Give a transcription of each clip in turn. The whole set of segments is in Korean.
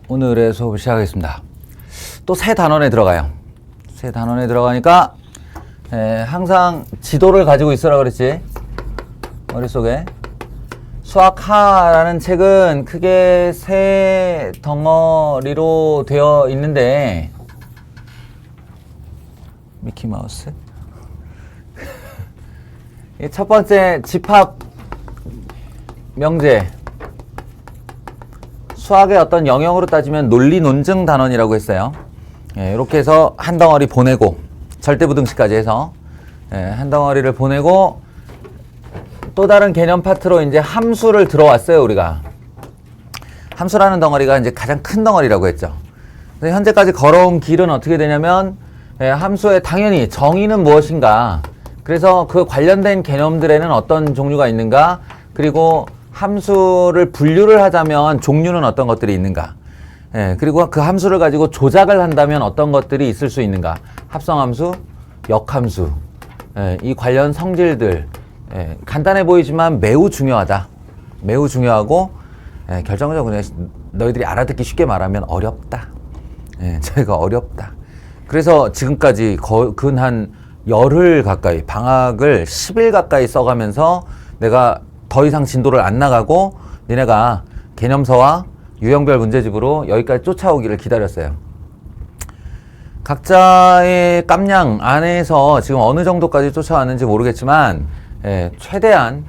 오늘의 수업을 시작하겠습니다. 또 새 단원에 들어가요. 새 단원에 들어가니까 항상 지도를 가지고 있으라 그랬지. 머릿속에. 수학하라는 책은 크게 세 덩어리로 되어 있는데 미키마우스 첫 번째 집합 명제, 수학의 어떤 영역으로 따지면 논리 논증 단원이라고 했어요. 이렇게 해서 한 덩어리 보내고 절대부등식까지 해서 한 덩어리를 보내고 또 다른 개념 파트로 이제 함수를 들어왔어요. 우리가 함수라는 덩어리가 이제 가장 큰 덩어리라고 했죠. 그래서 현재까지 걸어온 길은 어떻게 되냐면 함수의 당연히 정의는 무엇인가, 그래서 그 관련된 개념들에는 어떤 종류가 있는가, 그리고 함수를 분류를 하자면 종류는 어떤 것들이 있는가, 그리고 그 함수를 가지고 조작을 한다면 어떤 것들이 있을 수 있는가, 합성함수, 역함수, 이 관련 성질들, 간단해 보이지만 매우 중요하다. 매우 중요하고 결정적으로 너희들이 알아듣기 쉽게 말하면 어렵다. 저희가 어렵다. 그래서 지금까지 근 한 열흘 가까이, 방학을 10일 가까이 써가면서 내가 더 이상 진도를 안 나가고 니네가 개념서와 유형별 문제집으로 여기까지 쫓아오기를 기다렸어요. 각자의 깜냥 안에서 지금 어느 정도까지 쫓아왔는지 모르겠지만 최대한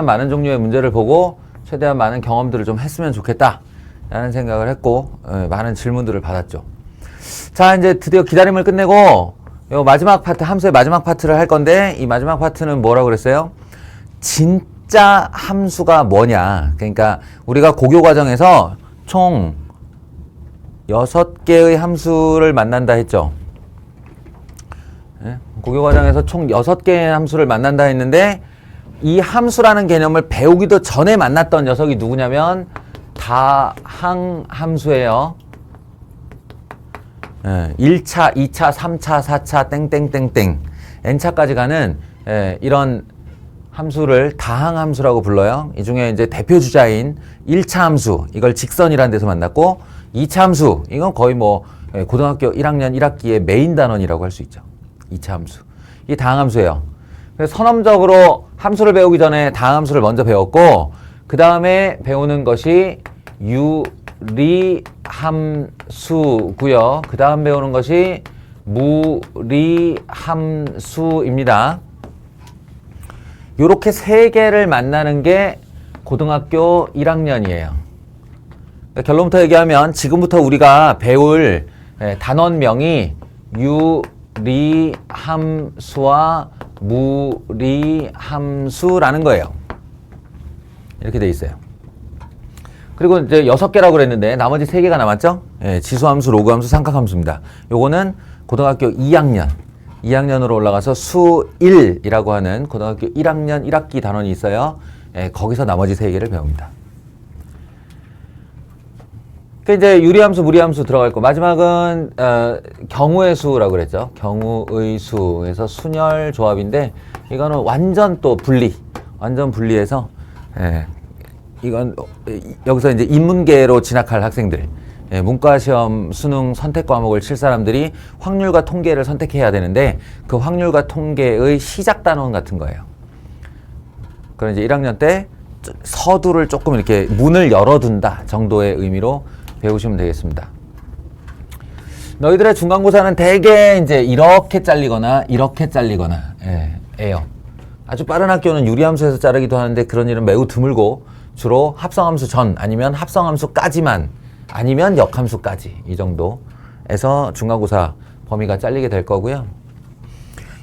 많은 종류의 문제를 보고 최대한 많은 경험들을 좀 했으면 좋겠다 라는 생각을 했고 많은 질문들을 받았죠. 자, 이제 드디어 기다림을 끝내고 요 마지막 파트, 함수의 마지막 파트를 할 건데, 이 마지막 파트는 뭐라고 그랬어요? 진짜 함수가 뭐냐. 그러니까 우리가 고교 과정에서 총 6개의 함수를 만난다 했죠. 고교 과정에서 총 6개의 함수를 만난다 했는데, 이 함수라는 개념을 배우기도 전에 만났던 녀석이 누구냐면 다항함수예요. 1차, 2차, 3차, 4차, 땡땡땡땡 n차까지 가는 이런 함수를 다항함수라고 불러요. 이 중에 이제 대표 주자인 1차 함수, 이걸 직선이라는 데서 만났고, 2차 함수, 이건 거의 뭐 고등학교 1학년 1학기의 메인 단원이라고 할 수 있죠. 2차 함수. 이 다항함수예요. 그래서 선언적으로 함수를 배우기 전에 다항함수를 먼저 배웠고, 그 다음에 배우는 것이 유리함수고요. 그 다음 배우는 것이 무리함수입니다. 요렇게 세 개를 만나는 게 고등학교 1학년이에요. 결론부터 얘기하면 지금부터 우리가 배울 단원명이 유리함수와 무리함수라는 거예요. 이렇게 돼 있어요. 그리고 이제 6개라고 그랬는데 나머지 3개가 남았죠? 지수함수, 로그함수, 삼각함수입니다. 요거는 고등학교 2학년으로 올라가서 수1이라고 하는 고등학교 1학년 1학기 단원이 있어요. 거기서 나머지 3개를 배웁니다. 그 이제 유리함수, 무리함수 들어갈 거. 마지막은 경우의 수라고 그랬죠. 경우의 수에서 순열 조합인데, 이거는 완전 또 완전 분리해서 이건 여기서 이제 인문계로 진학할 학생들, 문과시험 수능 선택 과목을 칠 사람들이 확률과 통계를 선택해야 되는데, 그 확률과 통계의 시작 단원 같은 거예요. 그럼 이제 1학년 때 서두를 조금 이렇게 문을 열어둔다 정도의 의미로 배우시면 되겠습니다. 너희들의 중간고사는 대개 이제 이렇게 잘리거나 예요. 아주 빠른 학교는 유리함수에서 자르기도 하는데 그런 일은 매우 드물고, 주로 합성함수 전 아니면 합성함수까지만, 아니면 역함수까지, 이 정도에서 중간고사 범위가 잘리게 될 거고요.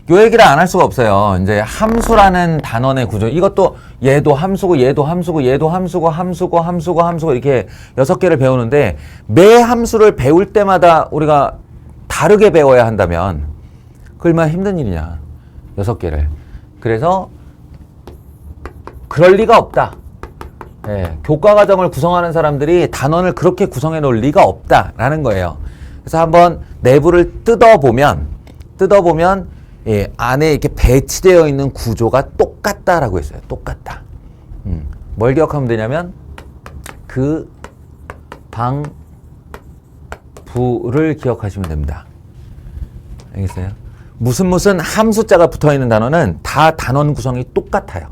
요 얘기를 안 할 수가 없어요. 이제 함수라는 단원의 구조, 이것도 얘도 함수고 얘도 함수고 얘도 함수고 함수고 이렇게 6개를 배우는데, 매 함수를 배울 때마다 우리가 다르게 배워야 한다면 그 얼마나 힘든 일이냐, 6개를. 그래서 그럴 리가 없다. 교과 과정을 구성하는 사람들이 단원을 그렇게 구성해 놓을 리가 없다라는 거예요. 그래서 한번 내부를 뜯어보면 안에 이렇게 배치되어 있는 구조가 똑같다라고 했어요. 똑같다. 뭘 기억하면 되냐면 그 방 부를 기억하시면 됩니다. 알겠어요? 무슨 함수자가 붙어있는 단어는 다 단원 구성이 똑같아요.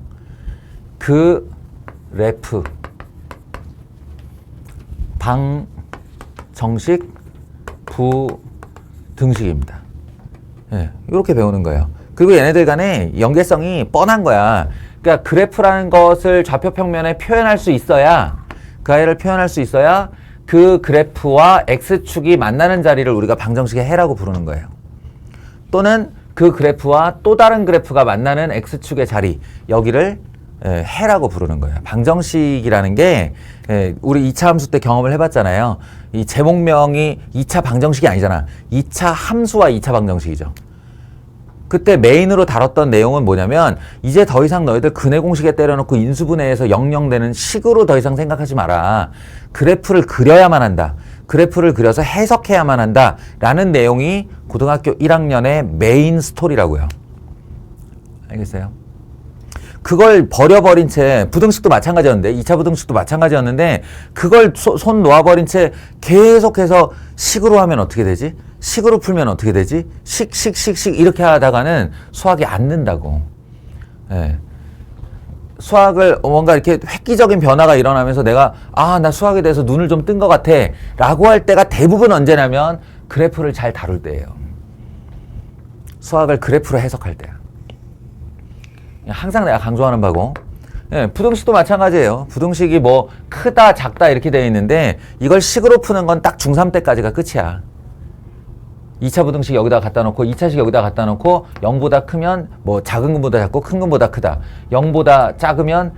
그래프, 방정식, 부등식입니다. 예, 이렇게 배우는 거예요. 그리고 얘네들 간에 연계성이 뻔한 거야. 그러니까 그래프라는 것을 좌표 평면에 표현할 수 있어야, 그 아이를 표현할 수 있어야 그 그래프와 x축이 만나는 자리를 우리가 방정식의 해라고 부르는 거예요. 또는 그 그래프와 또 다른 그래프가 만나는 x축의 자리, 여기를 해라고 부르는 거예요. 방정식이라는 게 우리 2차 함수 때 경험을 해봤잖아요. 이 제목명이 2차 방정식이 아니잖아. 2차 함수와 2차 방정식이죠. 그때 메인으로 다뤘던 내용은 뭐냐면, 이제 더 이상 너희들 근해 공식에 때려놓고 인수분해해서 영영되는 식으로 더 이상 생각하지 마라. 그래프를 그려야만 한다. 그래프를 그려서 해석해야만 한다. 라는 내용이 고등학교 1학년의 메인 스토리라고요. 알겠어요? 그걸 버려버린 채, 부등식도 마찬가지였는데, 2차 부등식도 마찬가지였는데, 그걸 손 놓아버린 채 계속해서 식으로 하면 어떻게 되지? 식으로 풀면 어떻게 되지? 식 이렇게 하다가는 수학이 안 는다고. 예. 수학을 뭔가 이렇게 획기적인 변화가 일어나면서 내가 나 수학에 대해서 눈을 좀 뜬 것 같아 라고 할 때가 대부분 언제냐면 그래프를 잘 다룰 때예요. 수학을 그래프로 해석할 때야. 항상 내가 강조하는 바고, 예, 부등식도 마찬가지예요. 부등식이 뭐 크다 작다 이렇게 되어 있는데 이걸 식으로 푸는 건 딱 중3 때까지가 끝이야. 2차 부등식 여기다 갖다 놓고 2차식 여기다 갖다 놓고 0보다 크면 뭐 작은 것보다 작고 큰 것보다 크다. 0보다 작으면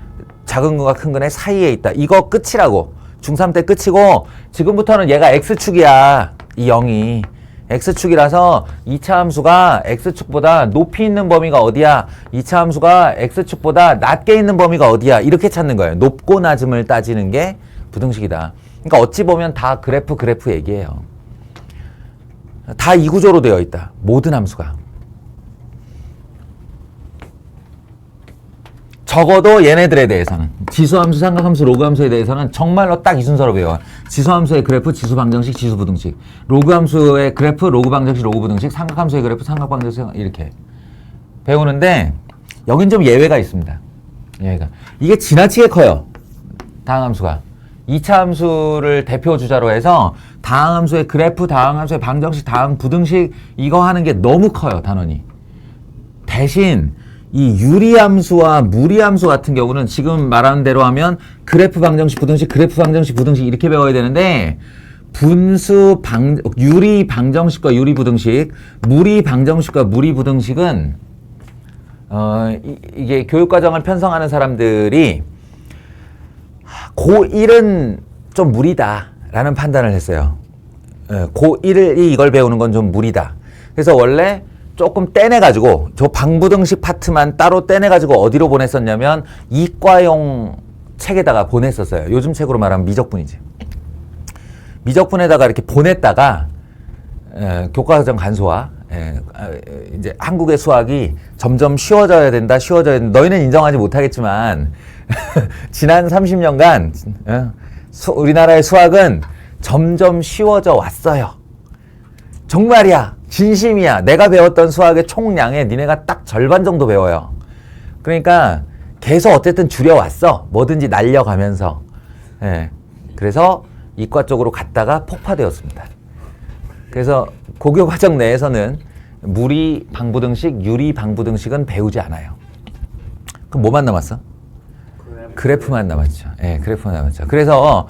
작은 거가 큰 거네 사이에 있다. 이거 끝이라고. 중3 때 끝이고, 지금부터는 얘가 x축이야. 이 0이. x축이라서 2차 함수가 x축보다 높이 있는 범위가 어디야? 2차 함수가 x축보다 낮게 있는 범위가 어디야? 이렇게 찾는 거예요. 높고 낮음을 따지는 게 부등식이다. 그러니까 어찌 보면 다 그래프 얘기예요. 다 이 구조로 되어 있다. 모든 함수가. 적어도 얘네들에 대해서는, 지수함수, 삼각함수, 로그함수에 대해서는 정말로 딱 이 순서로 배워요. 지수함수의 그래프, 지수방정식, 지수부등식. 로그함수의 그래프, 로그방정식, 로그부등식. 삼각함수의 그래프, 삼각방정식, 이렇게 배우는데, 여긴 좀 예외가 있습니다. 예외가. 이게 지나치게 커요. 다항함수가. 2차 함수를 대표 주자로 해서 다항함수의 그래프, 다항함수의 방정식, 다항부등식 이거 하는 게 너무 커요, 단원이. 대신 이 유리함수와 무리함수 같은 경우는 지금 말하는 대로 하면 그래프 방정식 부등식, 그래프 방정식 부등식 이렇게 배워야 되는데, 유리 방정식과 유리 부등식, 무리 방정식과 무리 부등식은 이게 교육과정을 편성하는 사람들이 고1은 좀 무리다 라는 판단을 했어요. 고1이 이걸 배우는 건 좀 무리다. 그래서 원래 조금 떼내가지고 저 방부등식 파트만 따로 떼내가지고 어디로 보냈었냐면 이과용 책에다가 보냈었어요. 요즘 책으로 말하면 미적분이지. 미적분에다가 이렇게 보냈다가 교과과정 간소화, 이제 한국의 수학이 점점 쉬워져야 된다. 너희는 인정하지 못하겠지만 지난 30년간 우리나라의 수학은 점점 쉬워져 왔어요. 정말이야. 진심이야. 내가 배웠던 수학의 총량의 니네가 딱 절반 정도 배워요. 그러니까 계속 어쨌든 줄여왔어. 뭐든지 날려가면서. 그래서 이과 쪽으로 갔다가 폭파되었습니다. 그래서 고교 과정 내에서는 무리 방부등식, 유리 방부등식은 배우지 않아요. 그럼 뭐만 남았어? 그래프만 남았죠. 그래프만 남았죠. 그래서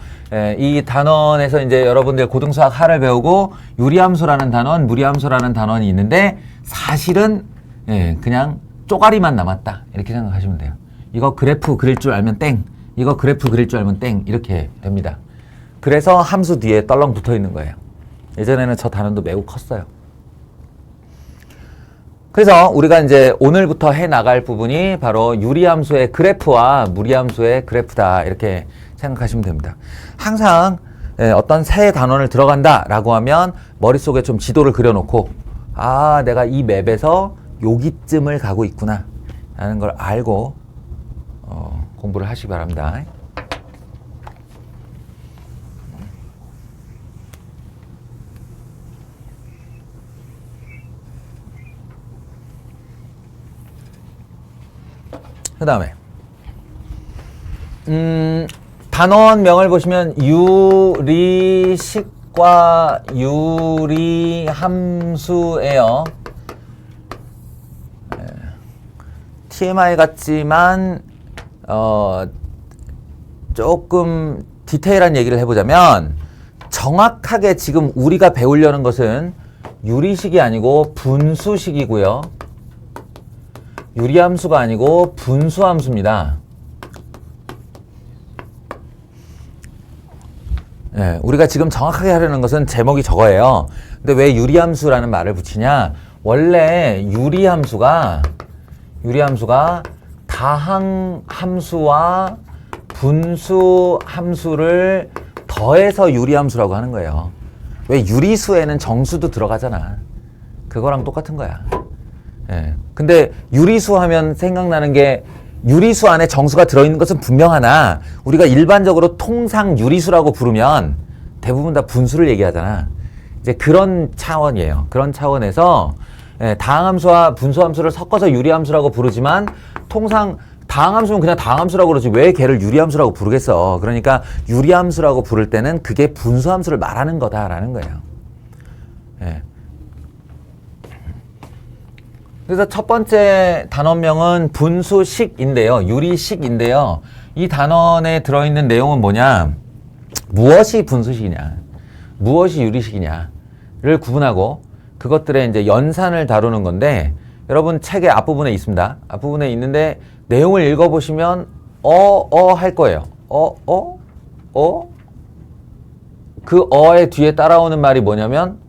이 단원에서 이제 여러분들 고등수학 하를 배우고 유리함수라는 단원, 무리함수라는 단원이 있는데 사실은 그냥 쪼가리만 남았다. 이렇게 생각하시면 돼요. 이거 그래프 그릴 줄 알면 땡. 이거 그래프 그릴 줄 알면 땡. 이렇게 됩니다. 그래서 함수 뒤에 떨렁 붙어 있는 거예요. 예전에는 저 단원도 매우 컸어요. 그래서 우리가 이제 오늘부터 해 나갈 부분이 바로 유리함수의 그래프와 무리함수의 그래프다. 이렇게 생각하시면 됩니다. 항상 어떤 새 단원을 들어간다라고 하면 머릿속에 좀 지도를 그려놓고, 내가 이 맵에서 여기쯤을 가고 있구나 라는 걸 알고 공부를 하시기 바랍니다. 그 다음에 단원명을 보시면 유리식과 유리함수예요. TMI 같지만 조금 디테일한 얘기를 해보자면 정확하게 지금 우리가 배우려는 것은 유리식이 아니고 분수식이고요. 유리함수가 아니고 분수함수입니다. 네, 우리가 지금 정확하게 하려는 것은 제목이 저거예요. 근데 왜 유리함수라는 말을 붙이냐? 원래 유리함수가 다항함수와 분수함수를 더해서 유리함수라고 하는 거예요. 왜 유리수에는 정수도 들어가잖아. 그거랑 똑같은 거야. 예. 근데 유리수 하면 생각나는 게 유리수 안에 정수가 들어있는 것은 분명하나 우리가 일반적으로 통상 유리수라고 부르면 대부분 다 분수를 얘기하잖아. 이제 그런 차원이에요. 그런 차원에서 다항함수와 분수함수를 섞어서 유리함수라고 부르지만 통상 다항함수는 그냥 다항함수라고 그러지 왜 걔를 유리함수라고 부르겠어. 그러니까 유리함수라고 부를 때는 그게 분수함수를 말하는 거다라는 거예요. 예. 그래서 첫 번째 단원명은 분수식인데요. 유리식인데요. 이 단원에 들어있는 내용은 뭐냐? 무엇이 분수식이냐? 무엇이 유리식이냐를 구분하고 그것들의 이제 연산을 다루는 건데 여러분 책의 앞부분에 있습니다. 앞부분에 있는데 내용을 읽어보시면 할 거예요. 그 어의 뒤에 따라오는 말이 뭐냐면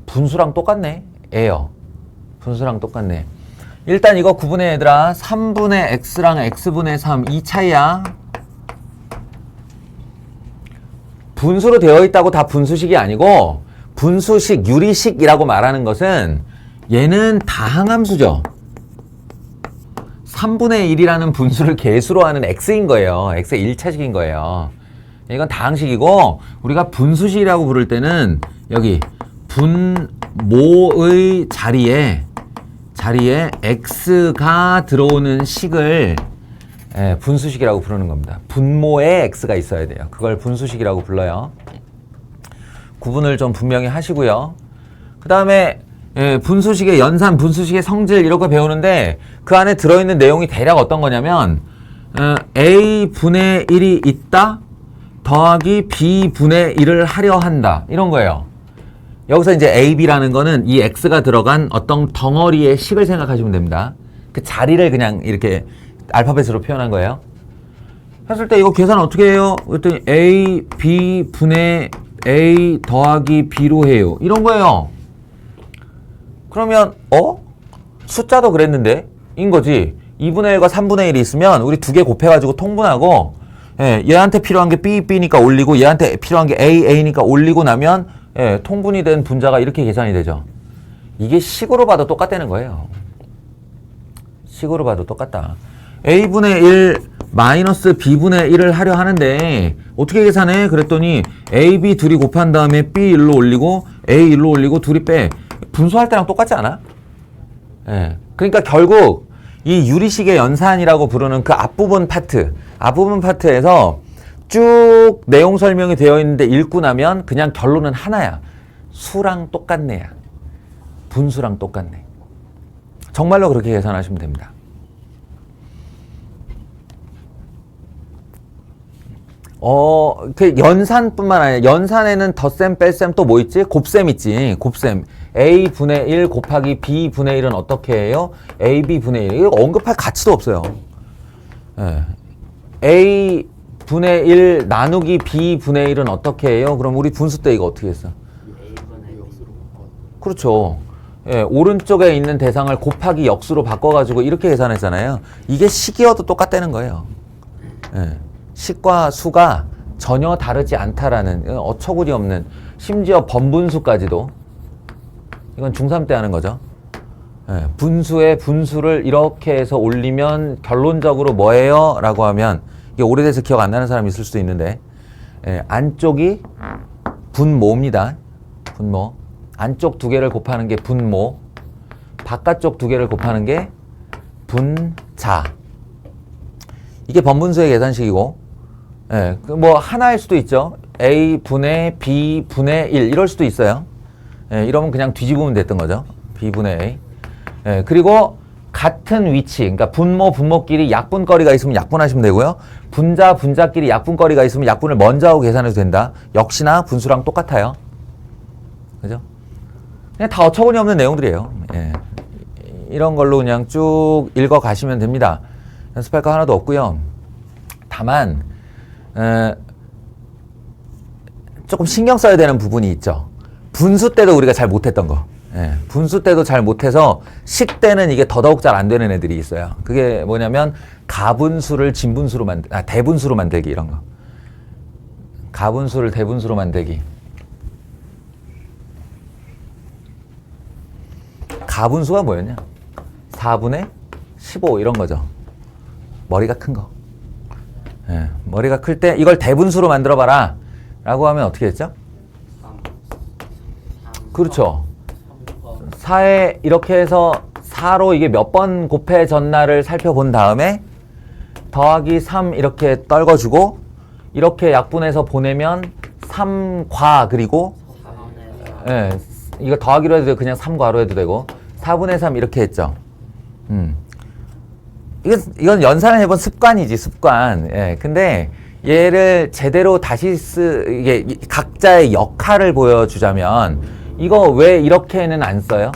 분수랑 똑같네. 예요. 분수랑 똑같네. 일단 이거 구분해 얘들아. 3분의 x랑 x분의 3 이 차이야. 분수로 되어 있다고 다 분수식이 아니고 분수식, 유리식이라고 말하는 것은 얘는 다항함수죠. 3분의 1이라는 분수를 개수로 하는 x인 거예요. x의 1차식인 거예요. 이건 다항식이고 우리가 분수식이라고 부를 때는 여기 분모의 자리에 x가 들어오는 식을 분수식이라고 부르는 겁니다. 분모에 x가 있어야 돼요. 그걸 분수식이라고 불러요. 구분을 좀 분명히 하시고요. 그 다음에 분수식의 연산, 분수식의 성질 이런 거 배우는데 그 안에 들어있는 내용이 대략 어떤 거냐면 a분의 1이 있다 더하기 b분의 1을 하려 한다 이런 거예요. 여기서 이제 ab라는 거는 이 x가 들어간 어떤 덩어리의 식을 생각하시면 됩니다. 그 자리를 그냥 이렇게 알파벳으로 표현한 거예요. 했을 때 이거 계산 어떻게 해요? 그랬더니 a, b분의 a 더하기 b로 해요. 이런 거예요. 그러면 숫자도 그랬는데 인 거지. 2분의 1과 3분의 1이 있으면 우리 두 개 곱해가지고 통분하고 얘한테 필요한 게 b니까 올리고 얘한테 필요한 게 a니까 올리고 나면 통분이 된 분자가 이렇게 계산이 되죠. 이게 식으로 봐도 똑같다는 거예요. 식으로 봐도 똑같다. a분의 1 마이너스 b분의 1을 하려 하는데 어떻게 계산해? 그랬더니 a, b 둘이 곱한 다음에 b 1로 올리고 a 1로 올리고 둘이 빼. 분수할 때랑 똑같지 않아? 그러니까 결국 이 유리식의 연산이라고 부르는 그 앞부분 파트에서 쭉 내용 설명이 되어 있는데 읽고 나면 그냥 결론은 하나야. 수랑 똑같네야. 분수랑 똑같네. 정말로 그렇게 계산하시면 됩니다. 그 연산뿐만 아니라 연산에는 덧셈, 뺄셈 또 뭐 있지? 곱셈 있지. 곱셈. a분의 1 곱하기 b분의 1은 어떻게 해요? ab분의 1. 이거 언급할 가치도 없어요. a분의 1 나누기 b분의 1은 어떻게 해요? 그럼 우리 분수 때 이거 어떻게 했어? 그렇죠. 오른쪽에 있는 대상을 곱하기 역수로 바꿔가지고 이렇게 계산했잖아요. 이게 식이어도 똑같다는 거예요. 식과 수가 전혀 다르지 않다라는 어처구니 없는 심지어 번분수까지도 이건 중3 때 하는 거죠. 분수의 분수를 이렇게 해서 올리면 결론적으로 뭐예요? 라고 하면 이게 오래돼서 기억 안 나는 사람이 있을 수도 있는데 안쪽이 분모입니다. 분모. 안쪽 두 개를 곱하는 게 분모. 바깥쪽 두 개를 곱하는 게 분자. 이게 번분수의 계산식이고, 예, 뭐 하나일 수도 있죠. A분의 B분의 1 이럴 수도 있어요. 예, 이러면 그냥 뒤집으면 됐던 거죠. B분의 A. 예, 그리고 같은 위치, 그러니까 분모, 분모끼리 약분거리가 있으면 약분하시면 되고요. 분자, 분자끼리 약분거리가 있으면 약분을 먼저 하고 계산해도 된다. 역시나 분수랑 똑같아요. 그죠? 그냥 다 어처구니 없는 내용들이에요. 예. 이런 걸로 그냥 쭉 읽어 가시면 됩니다. 연습할 거 하나도 없고요. 다만 조금 신경 써야 되는 부분이 있죠. 분수 때도 우리가 잘 못했던 거. 예. 분수 때도 잘 못해서 식 때는 이게 더더욱 잘 안 되는 애들이 있어요. 그게 뭐냐면 가분수를 진분수로 대분수로 만들기 이런 거. 가분수를 대분수로 만들기. 가분수가 뭐였냐? 4분의 15 이런 거죠. 머리가 큰 거. 예, 머리가 클 때 이걸 대분수로 만들어 봐라 라고 하면 어떻게 했죠? 그렇죠. 4에 이렇게 해서 4로 이게 몇 번 곱해졌나를 살펴본 다음에 더하기 3 이렇게 떨궈주고 이렇게 약분해서 보내면 3과 그리고 예, 이거 더하기로 해도 되고 그냥 3과로 해도 되고 4분의 3 이렇게 했죠. 이건 연산을 해본 습관이지, 습관. 예, 근데 얘를 제대로 다시 이게 각자의 역할을 보여주자면 이거 왜 이렇게는 안 써요?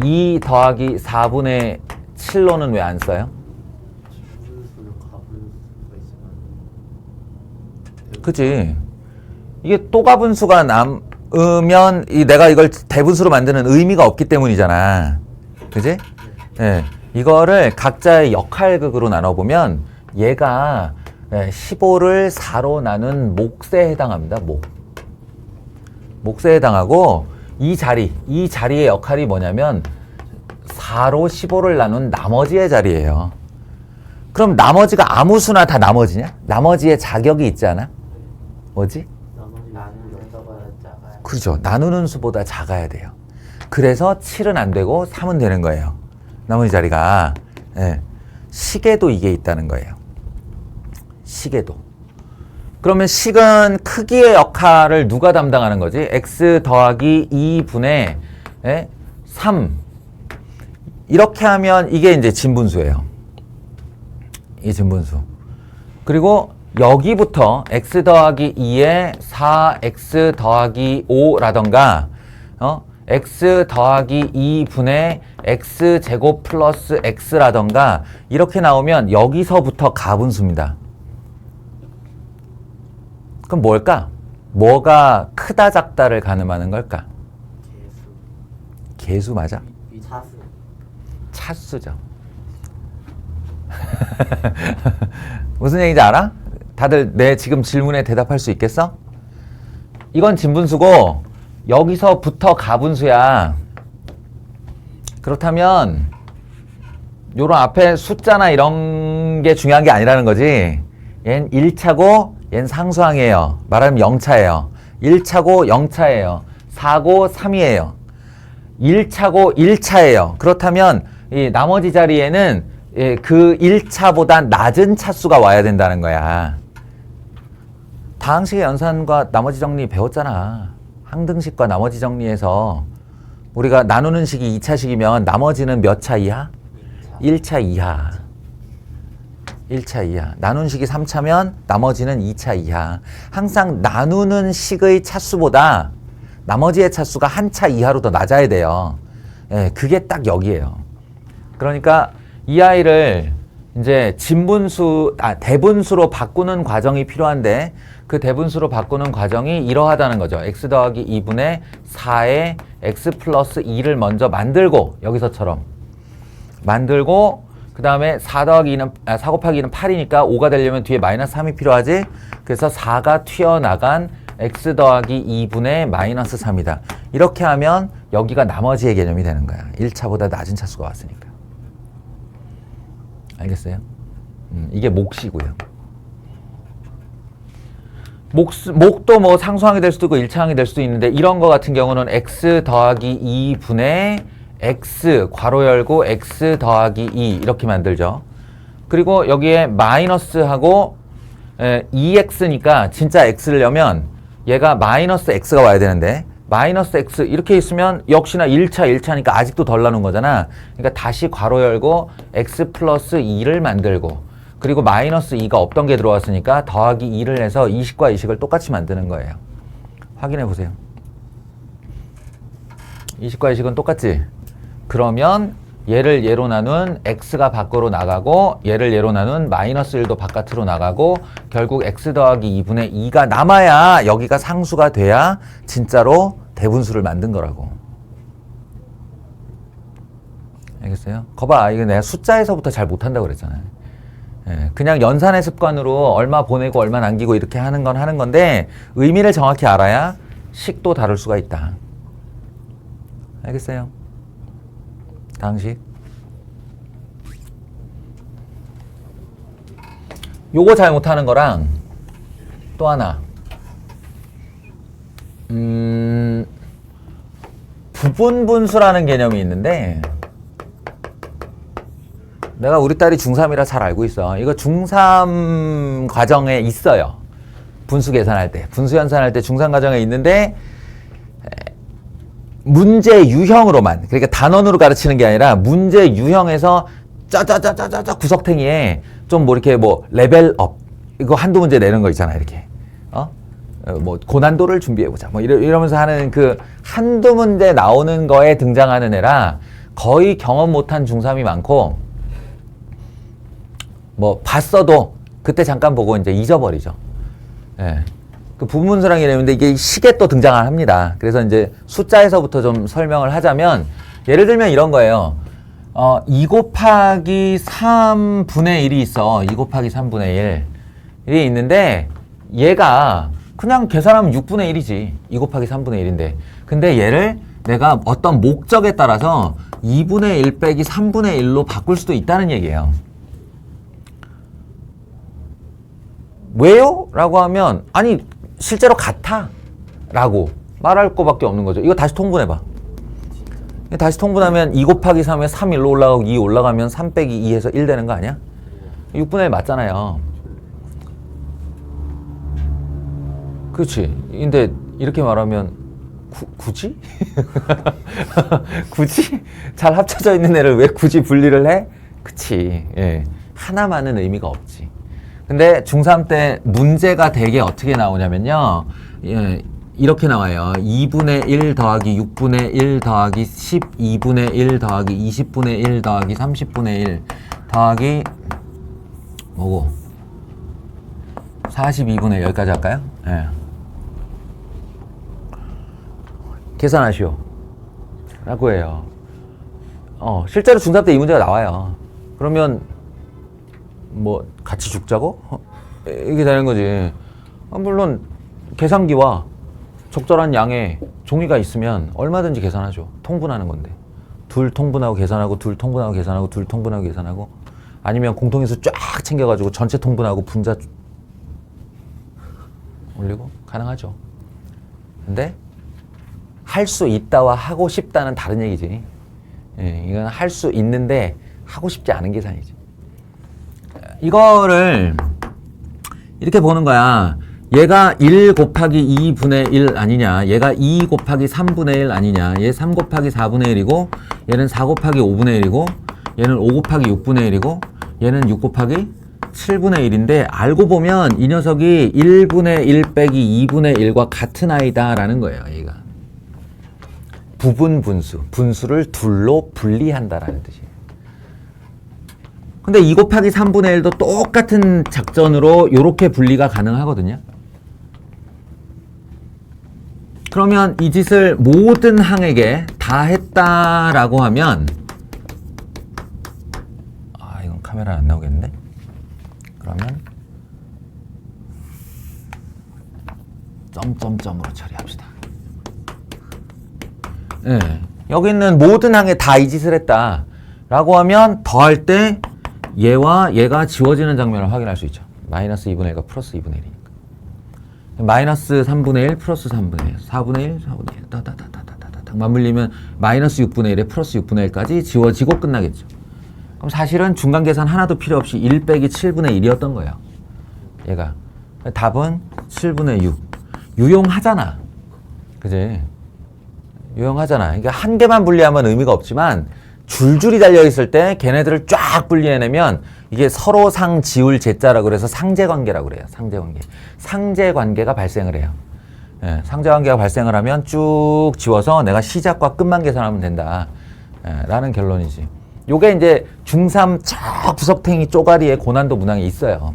2 더하기 4분의 7로는 왜 안 써요? 그치. 이게 또 가분수가 남으면 내가 이걸 대분수로 만드는 의미가 없기 때문이잖아. 그지? 예. 이거를 각자의 역할극으로 나눠보면 얘가 15를 4로 나눈 몫에 해당합니다. 몫에 해당하고 이 자리의 역할이 뭐냐면 4로 15를 나눈 나머지의 자리예요. 그럼 나머지가 아무 수나 다 나머지냐? 나머지의 자격이 있지 않아? 뭐지? 그렇죠. 나누는 수보다 작아야 돼요. 그래서 7은 안 되고 3은 되는 거예요. 나머지 자리가. 예. 식에도 이게 있다는 거예요. 식에도. 그러면 식은 크기의 역할을 누가 담당하는 거지? x 더하기 2분의 3 이렇게 하면 이게 이제 진분수예요. 이 진분수. 그리고 여기부터 x 더하기 2에 4x 더하기 5라던가 x 더하기 2분의 x제곱 플러스 x라던가 이렇게 나오면 여기서부터 가분수입니다. 그럼 뭘까? 뭐가 크다 작다를 가늠하는 걸까? 개수 맞아? 차수죠. 무슨 얘기인지 알아? 다들 내 지금 질문에 대답할 수 있겠어? 이건 진분수고 여기서부터 가분수야. 그렇다면 요런 앞에 숫자나 이런 게 중요한 게 아니라는 거지. 얘는 1차고 얘는 상수항이에요. 말하면 0차예요. 1차고 0차예요. 4고 3이에요. 1차고 1차예요. 그렇다면 이 나머지 자리에는 그 1차보다 낮은 차수가 와야 된다는 거야. 다항식의 연산과 나머지 정리 배웠잖아. 항등식과 나머지 정리에서 우리가 나누는 식이 2차식이면 나머지는 몇 차 이하? 1차 이하. 1차 이하. 나누는 식이 3차면 나머지는 2차 이하. 항상 나누는 식의 차수보다 나머지의 차수가 한 차 이하로 더 낮아야 돼요. 예, 그게 딱 여기예요. 그러니까 이 아이를 이제 대분수로 바꾸는 과정이 필요한데 그 대분수로 바꾸는 과정이 이러하다는 거죠. x 더하기 2분의 4에 x 플러스 2를 먼저 만들고 여기서처럼 만들고 그 다음에 4 곱하기 2는 8이니까 5가 되려면 뒤에 마이너스 3이 필요하지. 그래서 4가 튀어나간 x 더하기 2분의 마이너스 3이다. 이렇게 하면 여기가 나머지의 개념이 되는 거야. 1차보다 낮은 차수가 왔으니까. 알겠어요? 이게 몫이고요. 몫도 뭐 상수항이 될 수도 있고 1차항이 될 수도 있는데 이런 거 같은 경우는 x 더하기 2분의 x 괄호 열고 x 더하기 2 이렇게 만들죠. 그리고 여기에 마이너스하고 2x니까 진짜 x를 넣으면 얘가 마이너스 x가 와야 되는데 마이너스 x 이렇게 있으면 역시나 1차니까 아직도 덜 나눈 거잖아. 그러니까 다시 괄호 열고 x 플러스 2를 만들고 그리고 마이너스 2가 없던 게 들어왔으니까 더하기 2를 해서 이식과 이식을 똑같이 만드는 거예요. 확인해 보세요. 이식과 이식은 똑같지? 그러면 얘를 얘로 나눈 x가 밖으로 나가고 얘를 얘로 나눈 마이너스 1도 바깥으로 나가고 결국 x 더하기 2분의 2가 남아야 여기가 상수가 돼야 진짜로 대분수를 만든 거라고. 알겠어요? 거봐, 이거 내가 숫자에서부터 잘 못한다고 그랬잖아요. 예, 그냥 연산의 습관으로 얼마 보내고 얼마 남기고 이렇게 하는 건 하는 건데 의미를 정확히 알아야 식도 다룰 수가 있다. 알겠어요? 다음식. 요거 잘 못하는 거랑 또 하나 부분분수라는 개념이 있는데 내가 우리 딸이 중3이라 잘 알고 있어. 이거 중3 과정에 있어요. 분수 계산할 때. 분수 연산할 때 중3 과정에 있는데 문제 유형으로만, 그러니까 단원으로 가르치는 게 아니라 문제 유형에서 짜짜짜짜짜 구석탱이에 좀 뭐 이렇게 뭐 레벨업 이거 한두 문제 내는 거 있잖아. 이렇게 뭐 고난도를 준비해보자 뭐 이러면서 하는 그 한두 문제 나오는 거에 등장하는 애라 거의 경험 못한 중3이 많고 뭐 봤어도 그때 잠깐 보고 이제 잊어버리죠. 예. 그 부분수랑 이랬는데 이게 식에 또 등장을 합니다. 그래서 이제 숫자에서부터 좀 설명을 하자면 예를 들면 이런 거예요. 2 곱하기 3분의 1이 있어. 2 곱하기 3분의 1이 있는데 얘가 그냥 계산하면 6분의 1이지. 2 곱하기 3분의 1인데. 근데 얘를 내가 어떤 목적에 따라서 2분의 1 빼기 3분의 1로 바꿀 수도 있다는 얘기예요. 왜요? 라고 하면 아니 실제로 같아 라고 말할 거밖에 없는 거죠. 이거 다시 통분해봐. 다시 통분하면 2 곱하기 3에 3 1로 올라가고 2 올라가면 3 빼기 2에서 1 되는 거 아니야? 6분의 1 맞잖아요. 그렇지. 근데 이렇게 말하면 굳이? 굳이? 잘 합쳐져 있는 애를 왜 굳이 분리를 해? 그치. 예. 하나만은 의미가 없지. 근데 중3 때 문제가 되게 어떻게 나오냐면요. 예, 이렇게 나와요. 2분의 1 더하기 6분의 1 더하기 12분의 1 더하기 20분의 1 더하기 30분의 1 더하기 뭐고 42분의 1 여기까지 할까요? 예. 계산하시오 라고 해요. 실제로 중3 때 이 문제가 나와요. 그러면 뭐 같이 죽자고? 이게 되는 거지. 물론 계산기와 적절한 양의 종이가 있으면 얼마든지 계산하죠. 통분하는 건데. 둘 통분하고 계산하고 둘 통분하고 계산하고 둘 통분하고 계산하고 아니면 공통인수 쫙 챙겨가지고 전체 통분하고 분자 올리고 가능하죠. 근데 할 수 있다와 하고 싶다는 다른 얘기지. 예, 이건 할 수 있는데 하고 싶지 않은 계산이지. 이거를 이렇게 보는 거야. 얘가 1 곱하기 2분의 1 아니냐. 얘가 2 곱하기 3분의 1 아니냐. 얘 3 곱하기 4분의 1이고 얘는 4 곱하기 5분의 1이고 얘는 5 곱하기 6분의 1이고 얘는 6 곱하기 7분의 1인데 알고 보면 이 녀석이 1분의 1 빼기 2분의 1과 같은 아이다 라는 거예요. 얘가 부분 분수, 분수를 둘로 분리한다라는 뜻이에요. 근데 2 곱하기 3분의 1도 똑같은 작전으로 이렇게 분리가 가능하거든요. 그러면 이 짓을 모든 항에게 다 했다라고 하면 이건 카메라 안 나오겠는데? 그러면 점점점으로 처리합시다. 네. 여기 있는 모든 항에 다 이 짓을 했다라고 하면 더할 때 얘와 얘가 지워지는 장면을 확인할 수 있죠. 마이너스 2분의 1과 플러스 2분의 1이니까. 마이너스 3분의 1 플러스 3분의 1 4분의 1 4분의 1 따따따따따따 맞물리면 마이너스 6분의 1에 플러스 6분의 1까지 지워지고 끝나겠죠. 그럼 사실은 중간 계산 하나도 필요 없이 1 빼기 7분의 1이었던 거예요. 얘가. 답은 7분의 6. 유용하잖아. 그지? 유용하잖아. 그러니까 한 개만 분리하면 의미가 없지만 줄줄이 달려있을 때 걔네들을 쫙 분리해내면 이게 서로상 지울 제자라고 그래서 상제관계라고 그래요. 상제관계. 상제관계가 발생을 해요. 예, 상제관계가 발생을 하면 쭉 지워서 내가 시작과 끝만 계산하면 된다. 예, 라는 결론이지. 요게 이제 중3 저 구석탱이 쪼가리의 고난도 문항이 있어요.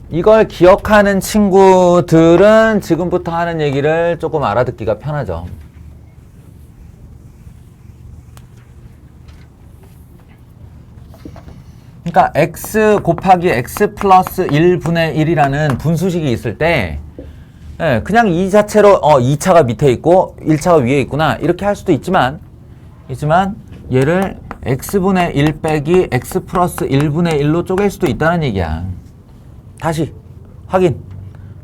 이걸 기억하는 친구들은 지금부터 하는 얘기를 조금 알아듣기가 편하죠. 그러니까 x 곱하기 x 플러스 1분의 1이라는 분수식이 있을 때 예, 그냥 이 자체로 2차가 밑에 있고 1차가 위에 있구나 이렇게 할 수도 있지만 얘를 x분의 1 빼기 x 플러스 1분의 1로 쪼갤 수도 있다는 얘기야. 다시 확인.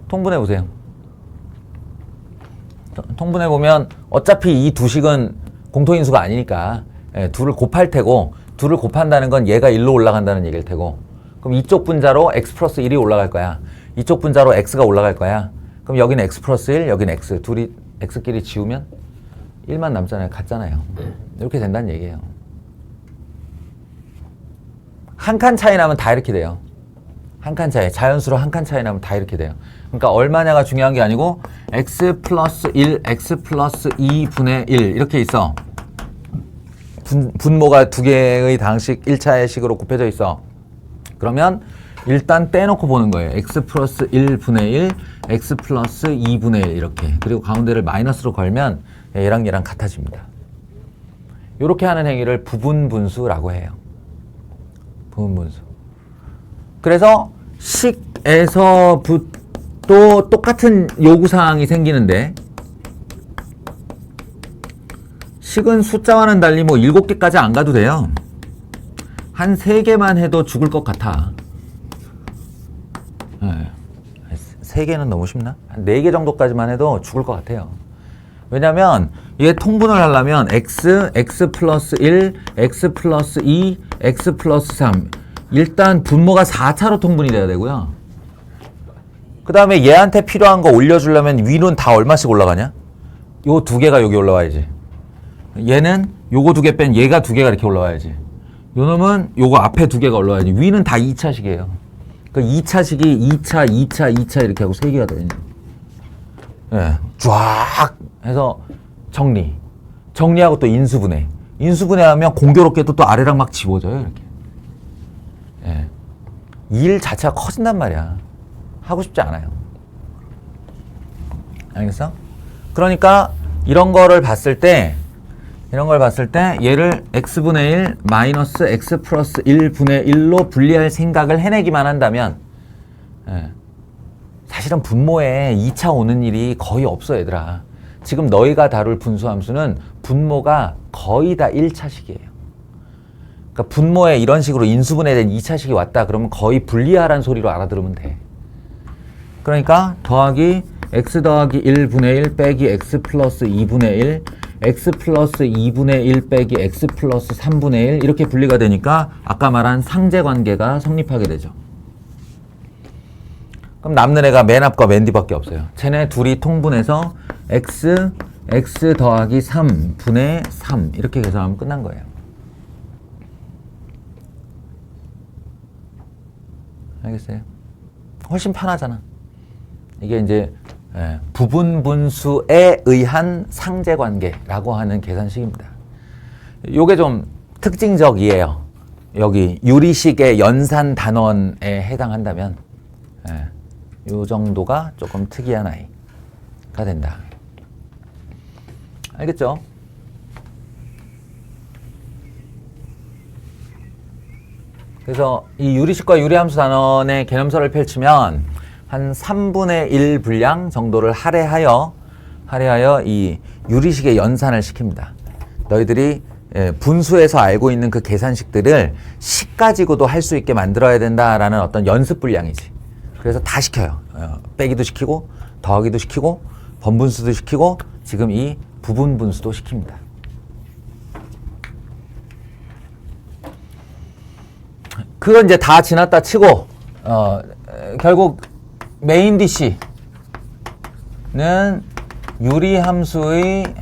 통분해 보세요. 통분해 보면 어차피 이 두 식은 공통인수가 아니니까 둘을 곱할 테고 둘을 곱한다는 건 얘가 1로 올라간다는 얘기일 테고 그럼 이쪽 분자로 x 플러스 1이 올라갈 거야. 이쪽 분자로 x가 올라갈 거야. 그럼 여기는 x 플러스 1, 여기는 x. 둘이 x끼리 지우면 1만 남잖아요. 같잖아요. 이렇게 된다는 얘기예요. 한 칸 차이 나면 다 이렇게 돼요. 한 칸 차이. 자연수로 한 칸 차이 나면 다 이렇게 돼요. 그러니까 얼마냐가 중요한 게 아니고 x 플러스 1, x 플러스 2분의 1 이렇게 있어. 분모가 두 개의 당식 1차의 식으로 곱해져 있어. 그러면 일단 떼놓고 보는 거예요. x 플러스 1분의 1, x 플러스 2분의 1 이렇게. 그리고 가운데를 마이너스로 걸면 얘랑 얘랑 같아집니다. 이렇게 하는 행위를 부분분수라고 해요. 부분분수. 그래서 식에서도 똑같은 요구사항이 생기는데 식은 숫자와는 달리 뭐 7개까지 안 가도 돼요. 한 3개만 해도 죽을 것 같아. 3개는 너무 쉽나? 한 4개 정도까지만 해도 죽을 것 같아요. 왜냐면 이게 통분을 하려면 x 플러스 1, x 플러스 2, x 플러스 3 일단 분모가 4차로 통분이 돼야 되고요. 그 다음에 얘한테 필요한 거 올려주려면 위는 다 얼마씩 올라가냐? 요 두 개가 여기 올라와야지. 얘는 요거 두 개 뺀 얘가 두 개가 이렇게 올라와야지. 요 놈은 요거 앞에 두 개가 올라와야지. 위는 다 2차식이에요. 그 2차식이 2차, 2차, 2차 이렇게 하고 3개가 되는. 예, 쫙 해서 정리하고 또 인수분해. 인수분해하면 공교롭게도 또 아래랑 막 지워져요, 이렇게. 예. 일 자체가 커진단 말이야. 하고 싶지 않아요. 알겠어? 그러니까 이런 거를 봤을 때 얘를 x분의 1 마이너스 x 플러스 1분의 1로 분리할 생각을 해내기만 한다면 사실은 분모에 2차 오는 일이 거의 없어 얘들아. 지금 너희가 다룰 분수함수는 분모가 거의 다 1차식이에요. 그러니까 분모에 이런 식으로 인수분해된 2차식이 왔다 그러면 거의 분리하라는 소리로 알아들으면 돼. 그러니까 더하기 x 더하기 1분의 1 빼기 x 플러스 2분의 1 x 플러스 2분의 1 빼기 x 플러스 3분의 1 이렇게 분리가 되니까 아까 말한 상제관계가 성립하게 되죠. 그럼 남는 애가 맨 앞과 맨 뒤밖에 없어요. 쟤네 둘이 통분해서 x 더하기 3분의 3 이렇게 계산하면 끝난 거예요. 알겠어요? 훨씬 편하잖아. 이게 이제 부분분수에 의한 상제관계라고 하는 계산식입니다. 요게 좀 특징적이에요. 여기 유리식의 연산 단원에 해당한다면 요 정도가 조금 특이한 아이가 된다. 알겠죠? 그래서 이 유리식과 유리함수 단원의 개념서를 펼치면 한 3분의 1 분량 정도를 할애하여 이 유리식의 연산을 시킵니다. 너희들이 분수에서 알고 있는 그 계산식들을 식 가지고도 할 수 있게 만들어야 된다라는 어떤 연습 분량이지. 그래서 다 시켜요. 빼기도 시키고 더하기도 시키고 번분수도 시키고 지금 이 부분분수도 시킵니다. 그건 이제 다 지났다 치고 결국 메인 DC는 유리함수의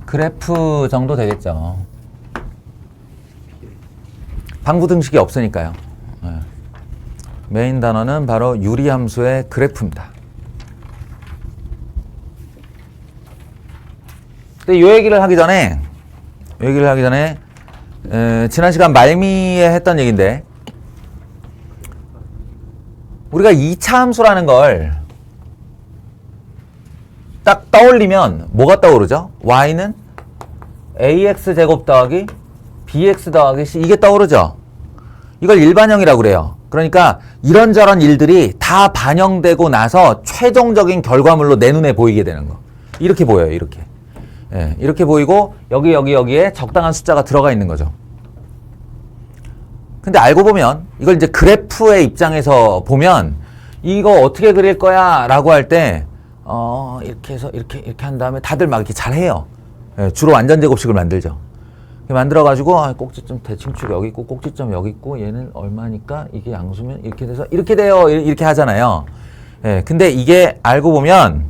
그래프 정도 되겠죠. 방부등식이 없으니까요. 메인 단어는 바로 유리함수의 그래프입니다. 근데 이 얘기를 하기 전에 지난 시간 말미에 했던 얘기인데, 우리가 2차 함수라는 걸 딱 떠올리면 뭐가 떠오르죠? y는 ax제곱 더하기 bx 더하기 c, 이게 떠오르죠? 이걸 일반형이라고 그래요. 그러니까 이런저런 일들이 다 반영되고 나서 최종적인 결과물로 내 눈에 보이게 되는 거. 이렇게 보여요. 이렇게. 예, 이렇게 보이고 여기에 적당한 숫자가 들어가 있는 거죠. 근데 알고 보면 이걸 이제 그래프의 입장에서 보면 이거 어떻게 그릴 거야 라고 할 때 이렇게 해서 이렇게 한 다음에 다들 막 이렇게 잘 해요. 예, 주로 완전제곱식을 만들죠. 만들어가지고 꼭지점 대칭축 여기 있고 꼭지점 여기 있고 얘는 얼마니까 이게 양수면 이렇게 돼서 이렇게 돼요. 이렇게 하잖아요. 예, 근데 이게 알고 보면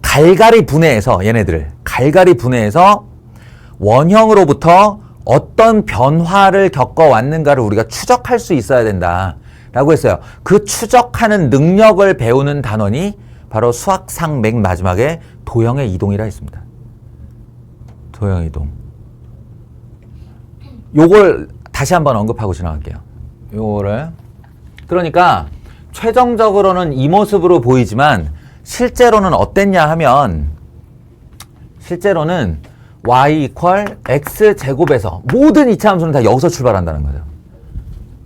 갈갈이 분해해서 얘네들을 갈갈이 분해해서 원형으로부터 어떤 변화를 겪어왔는가를 우리가 추적할 수 있어야 된다라고 했어요. 그 추적하는 능력을 배우는 단원이 바로 수학상 맨 마지막에 도형의 이동이라 했습니다. 도형의 이동. 요걸 다시 한번 언급하고 지나갈게요. 요거를. 그러니까 최종적으로는 이 모습으로 보이지만 실제로는 어땠냐 하면, 실제로는 y 이퀄 x제곱에서 모든 2차 함수는 다 여기서 출발한다는 거죠.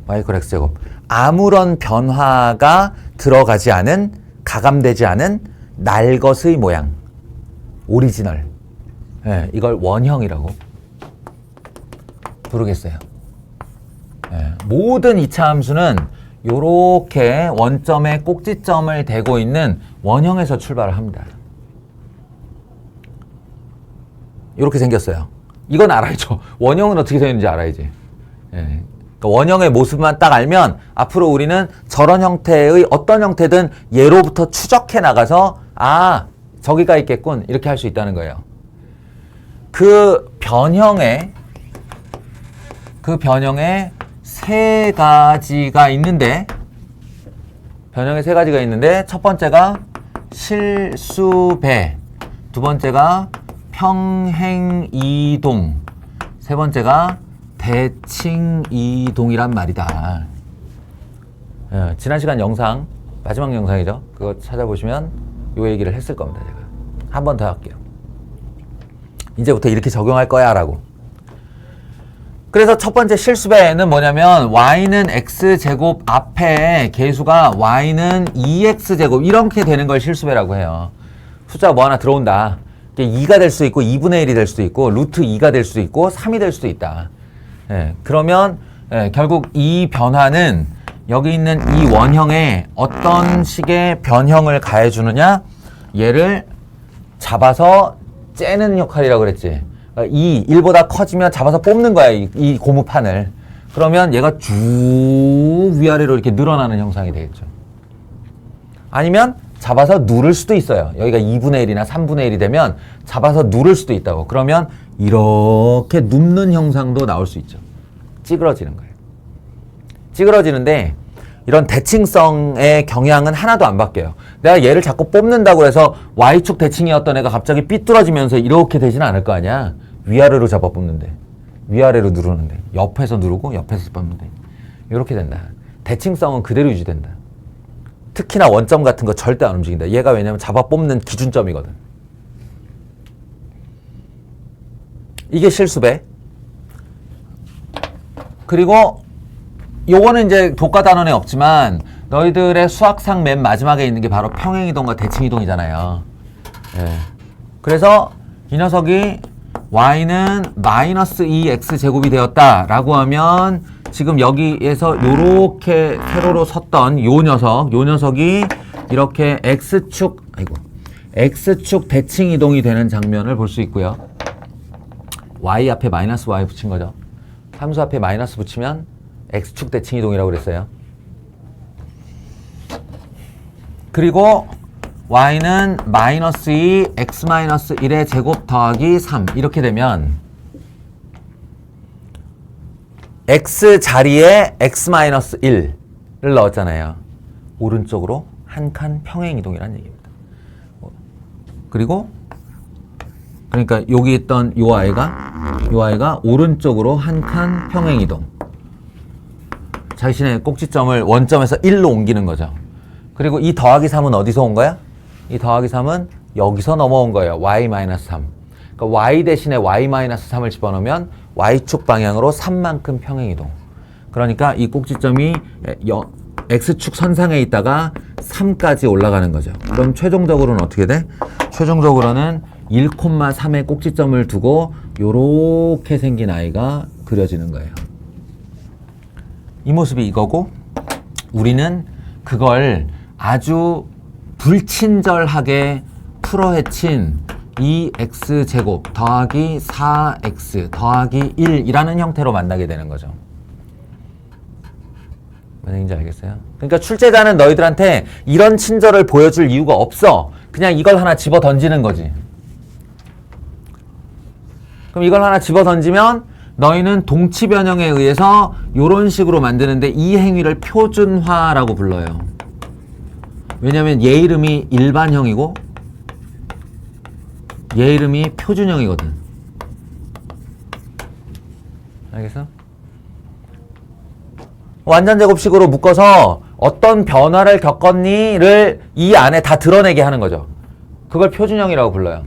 y 이퀄 x제곱. 아무런 변화가 들어가지 않은, 가감되지 않은 날 것의 모양. 오리지널. 예, 이걸 원형이라고 부르겠어요. 예, 모든 2차 함수는 요렇게 원점에 꼭지점을 대고 있는 원형에서 출발을 합니다. 이렇게 생겼어요. 이건 알아야죠. 원형은 어떻게 생겼는지 알아야지. 예. 그러니까 원형의 모습만 딱 알면 앞으로 우리는 저런 형태의 어떤 형태든 얘로부터 추적해 나가서 저기가 있겠군 이렇게 할 수 있다는 거예요. 그 변형에 세 가지가 있는데, 첫 번째가 실수배, 두 번째가 평행이동, 세 번째가 대칭이동이란 말이다. 지난 시간 영상, 마지막 영상이죠. 그거 찾아보시면 요 얘기를 했을 겁니다. 제가 한 번 더 할게요. 이제부터 이렇게 적용할 거야 라고. 그래서 첫 번째 실수배는 뭐냐면 y는 x제곱 앞에 계수가 y는 2x제곱 이렇게 되는 걸 실수배라고 해요. 숫자가 뭐 하나 들어온다. 이게 2가 될 수도 있고 2분의 1이 될 수도 있고 루트 2가 될 수도 있고 3이 될 수도 있다. 그러면 결국 이 변화는 여기 있는 이 원형에 어떤 식의 변형을 가해주느냐, 얘를 잡아서 째는 역할이라고 그랬지. 1보다 커지면 잡아서 뽑는 거야, 이 고무판을. 그러면 얘가 쭉 위아래로 이렇게 늘어나는 형상이 되겠죠. 아니면 잡아서 누를 수도 있어요. 여기가 2분의 1이나 3분의 1이 되면 잡아서 누를 수도 있다고. 그러면 이렇게 눕는 형상도 나올 수 있죠. 찌그러지는 거예요. 찌그러지는데 이런 대칭성의 경향은 하나도 안 바뀌어요. 내가 얘를 자꾸 뽑는다고 해서 Y축 대칭이었던 애가 갑자기 삐뚤어지면서 이렇게 되지는 않을 거 아니야. 위아래로 잡아 뽑는데, 위아래로 누르는데, 옆에서 누르고 옆에서 뽑는데 이렇게 된다. 대칭성은 그대로 유지된다. 특히나 원점 같은 거 절대 안 움직인다. 얘가 왜냐면 잡아 뽑는 기준점이거든. 이게 실수배. 그리고 요거는 이제 교과 단원에 없지만 너희들의 수학상 맨 마지막에 있는 게 바로 평행이동과 대칭이동이잖아요. 그래서 이 녀석이 y는 마이너스 2x제곱이 되었다라고 하면 지금 여기에서 요렇게 세로로 섰던 요 녀석이 이렇게 x축 대칭이동이 되는 장면을 볼 수 있고요. y 앞에 마이너스 y 붙인 거죠. 함수 앞에 마이너스 붙이면 x축 대칭 이동이라고 그랬어요. 그리고 y는 마이너스 2 x 마이너스 1의 제곱 더하기 3 이렇게 되면 x 자리에 x 마이너스 1을 넣었잖아요. 오른쪽으로 한 칸 평행 이동이라는 얘기입니다. 그리고 그러니까 여기 있던 요 아이가 오른쪽으로 한 칸 평행 이동. 자신의 꼭지점을 원점에서 1로 옮기는 거죠. 그리고 이 더하기 3은 어디서 온 거야? 이 더하기 3은 여기서 넘어온 거예요. y-3. 그러니까 y 대신에 y-3을 집어넣으면 y축 방향으로 3만큼 평행 이동. 그러니까 이 꼭지점이 x축 선상에 있다가 3까지 올라가는 거죠. 그럼 최종적으로는 어떻게 돼? 최종적으로는 1,3의 꼭지점을 두고 요렇게 생긴 아이가 그려지는 거예요. 이 모습이 이거고 우리는 그걸 아주 불친절하게 풀어헤친 2x제곱 더하기 4x 더하기 1이라는 형태로 만나게 되는 거죠. 무슨 얘기인지 알겠어요? 그러니까 출제자는 너희들한테 이런 친절을 보여줄 이유가 없어. 그냥 이걸 하나 집어 던지는 거지. 그럼 이걸 하나 집어 던지면 너희는 동치 변형에 의해서 이런 식으로 만드는데 이 행위를 표준화라고 불러요. 왜냐면 얘 이름이 일반형이고 얘 이름이 표준형이거든. 알겠어? 완전 제곱식으로 묶어서 어떤 변화를 겪었니를 이 안에 다 드러내게 하는 거죠. 그걸 표준형이라고 불러요.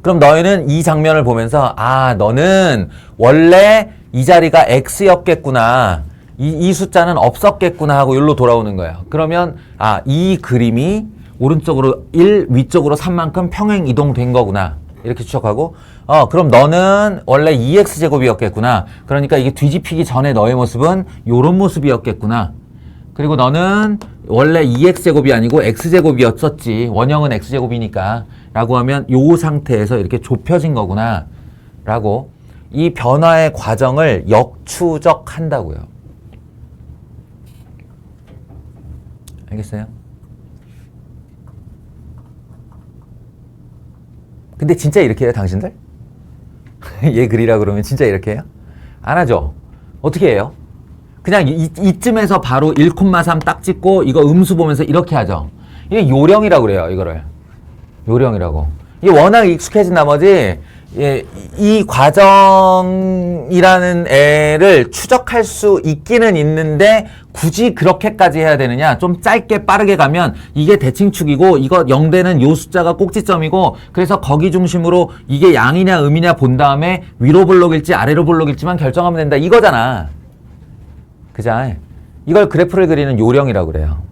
그럼 너희는 이 장면을 보면서 아 너는 원래 이 자리가 x였겠구나. 이 숫자는 없었겠구나 하고 여기로 돌아오는 거예요. 그러면 아 이 그림이 오른쪽으로 1, 위쪽으로 3만큼 평행 이동된 거구나. 이렇게 추적하고 그럼 너는 원래 2x제곱이었겠구나. 그러니까 이게 뒤집히기 전에 너의 모습은 요런 모습이었겠구나. 그리고 너는 원래 2x제곱이 아니고 x제곱이었었지. 원형은 x제곱이니까. 라고 하면 요 상태에서 이렇게 좁혀진 거구나. 라고 이 변화의 과정을 역추적한다고요. 알겠어요? 근데 진짜 이렇게 해요, 당신들? 얘 그리라 그러면 진짜 이렇게 해요? 안 하죠? 어떻게 해요? 그냥 이쯤에서 바로 1,3 딱 찍고 이거 음수 보면서 이렇게 하죠. 이게 요령이라고 그래요, 이거를. 요령이라고. 이게 워낙 익숙해진 나머지 이 과정이라는 애를 추적할 수 있기는 있는데 굳이 그렇게까지 해야 되느냐? 좀 짧게 빠르게 가면 이게 대칭축이고 이거 0대는 요 숫자가 꼭지점이고 그래서 거기 중심으로 이게 양이냐 음이냐 본 다음에 위로 볼록일지 아래로 볼록일지만 결정하면 된다 이거잖아. 그자? 이걸 그래프를 그리는 요령이라고 그래요.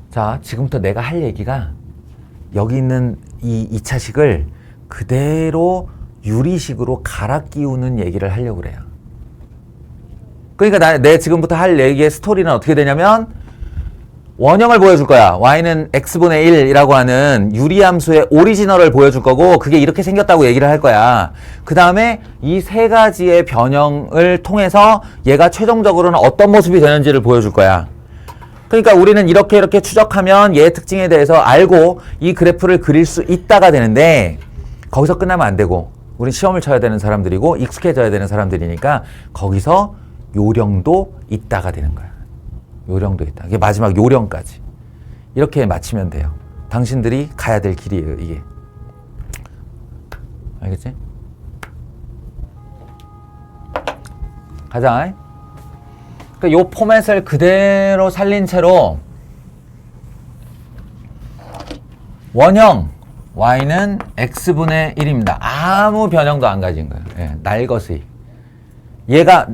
자, 지금부터 내가 할 얘기가 여기 있는 이 2차식을 그대로 유리식으로 갈아 끼우는 얘기를 하려고 그래요. 그러니까 내 지금부터 할 얘기의 스토리는 어떻게 되냐면 원형을 보여줄 거야. y는 x분의 1이라고 하는 유리함수의 오리지널을 보여줄 거고 그게 이렇게 생겼다고 얘기를 할 거야. 그 다음에 이 세 가지의 변형을 통해서 얘가 최종적으로는 어떤 모습이 되는지를 보여줄 거야. 그러니까 우리는 이렇게 추적하면 얘의 특징에 대해서 알고 이 그래프를 그릴 수 있다가 되는데 거기서 끝나면 안 되고 우린 시험을 쳐야 되는 사람들이고 익숙해져야 되는 사람들이니까 거기서 요령도 있다가 되는 거야. 요령도 있다. 이게 마지막 요령까지. 이렇게 마치면 돼요. 당신들이 가야 될 길이에요, 이게. 알겠지? 가자. 그러니까 요 포맷을 그대로 살린 채로 원형 y는 x분의 1입니다. 아무 변형도 안 가진 거예요. 예, 날것의. 얘가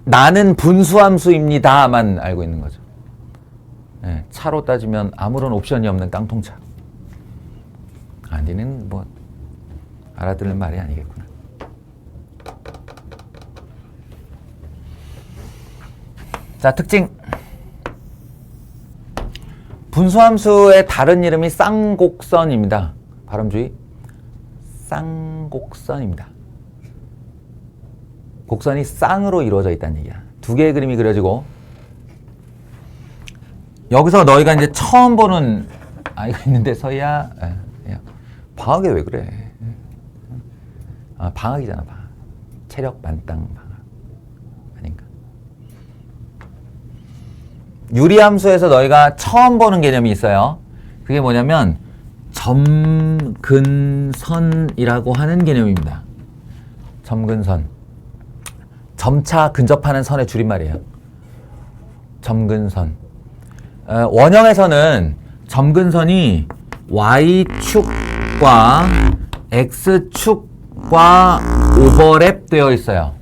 나는 분수함수입니다만 알고 있는 거죠. 예, 차로 따지면 아무런 옵션이 없는 깡통차. 니는 뭐 알아들는 말이 아니겠구나. 자, 특징. 분수함수의 다른 이름이 쌍곡선입니다. 발음 주의. 쌍곡선입니다. 곡선이 쌍으로 이루어져 있다는 얘기야. 두 개의 그림이 그려지고 여기서 너희가 이제 처음 보는 아이가 있는데 서희야 방학에 왜 그래? 방학이잖아. 방학. 체력 만땅 방학 아닌가? 유리함수에서 너희가 처음 보는 개념이 있어요. 그게 뭐냐면 점근선이라고 하는 개념입니다. 점근선. 점차 근접하는 선의 줄임말이에요. 점근선. 원형에서는 점근선이 Y축과 X축과 오버랩 되어 있어요.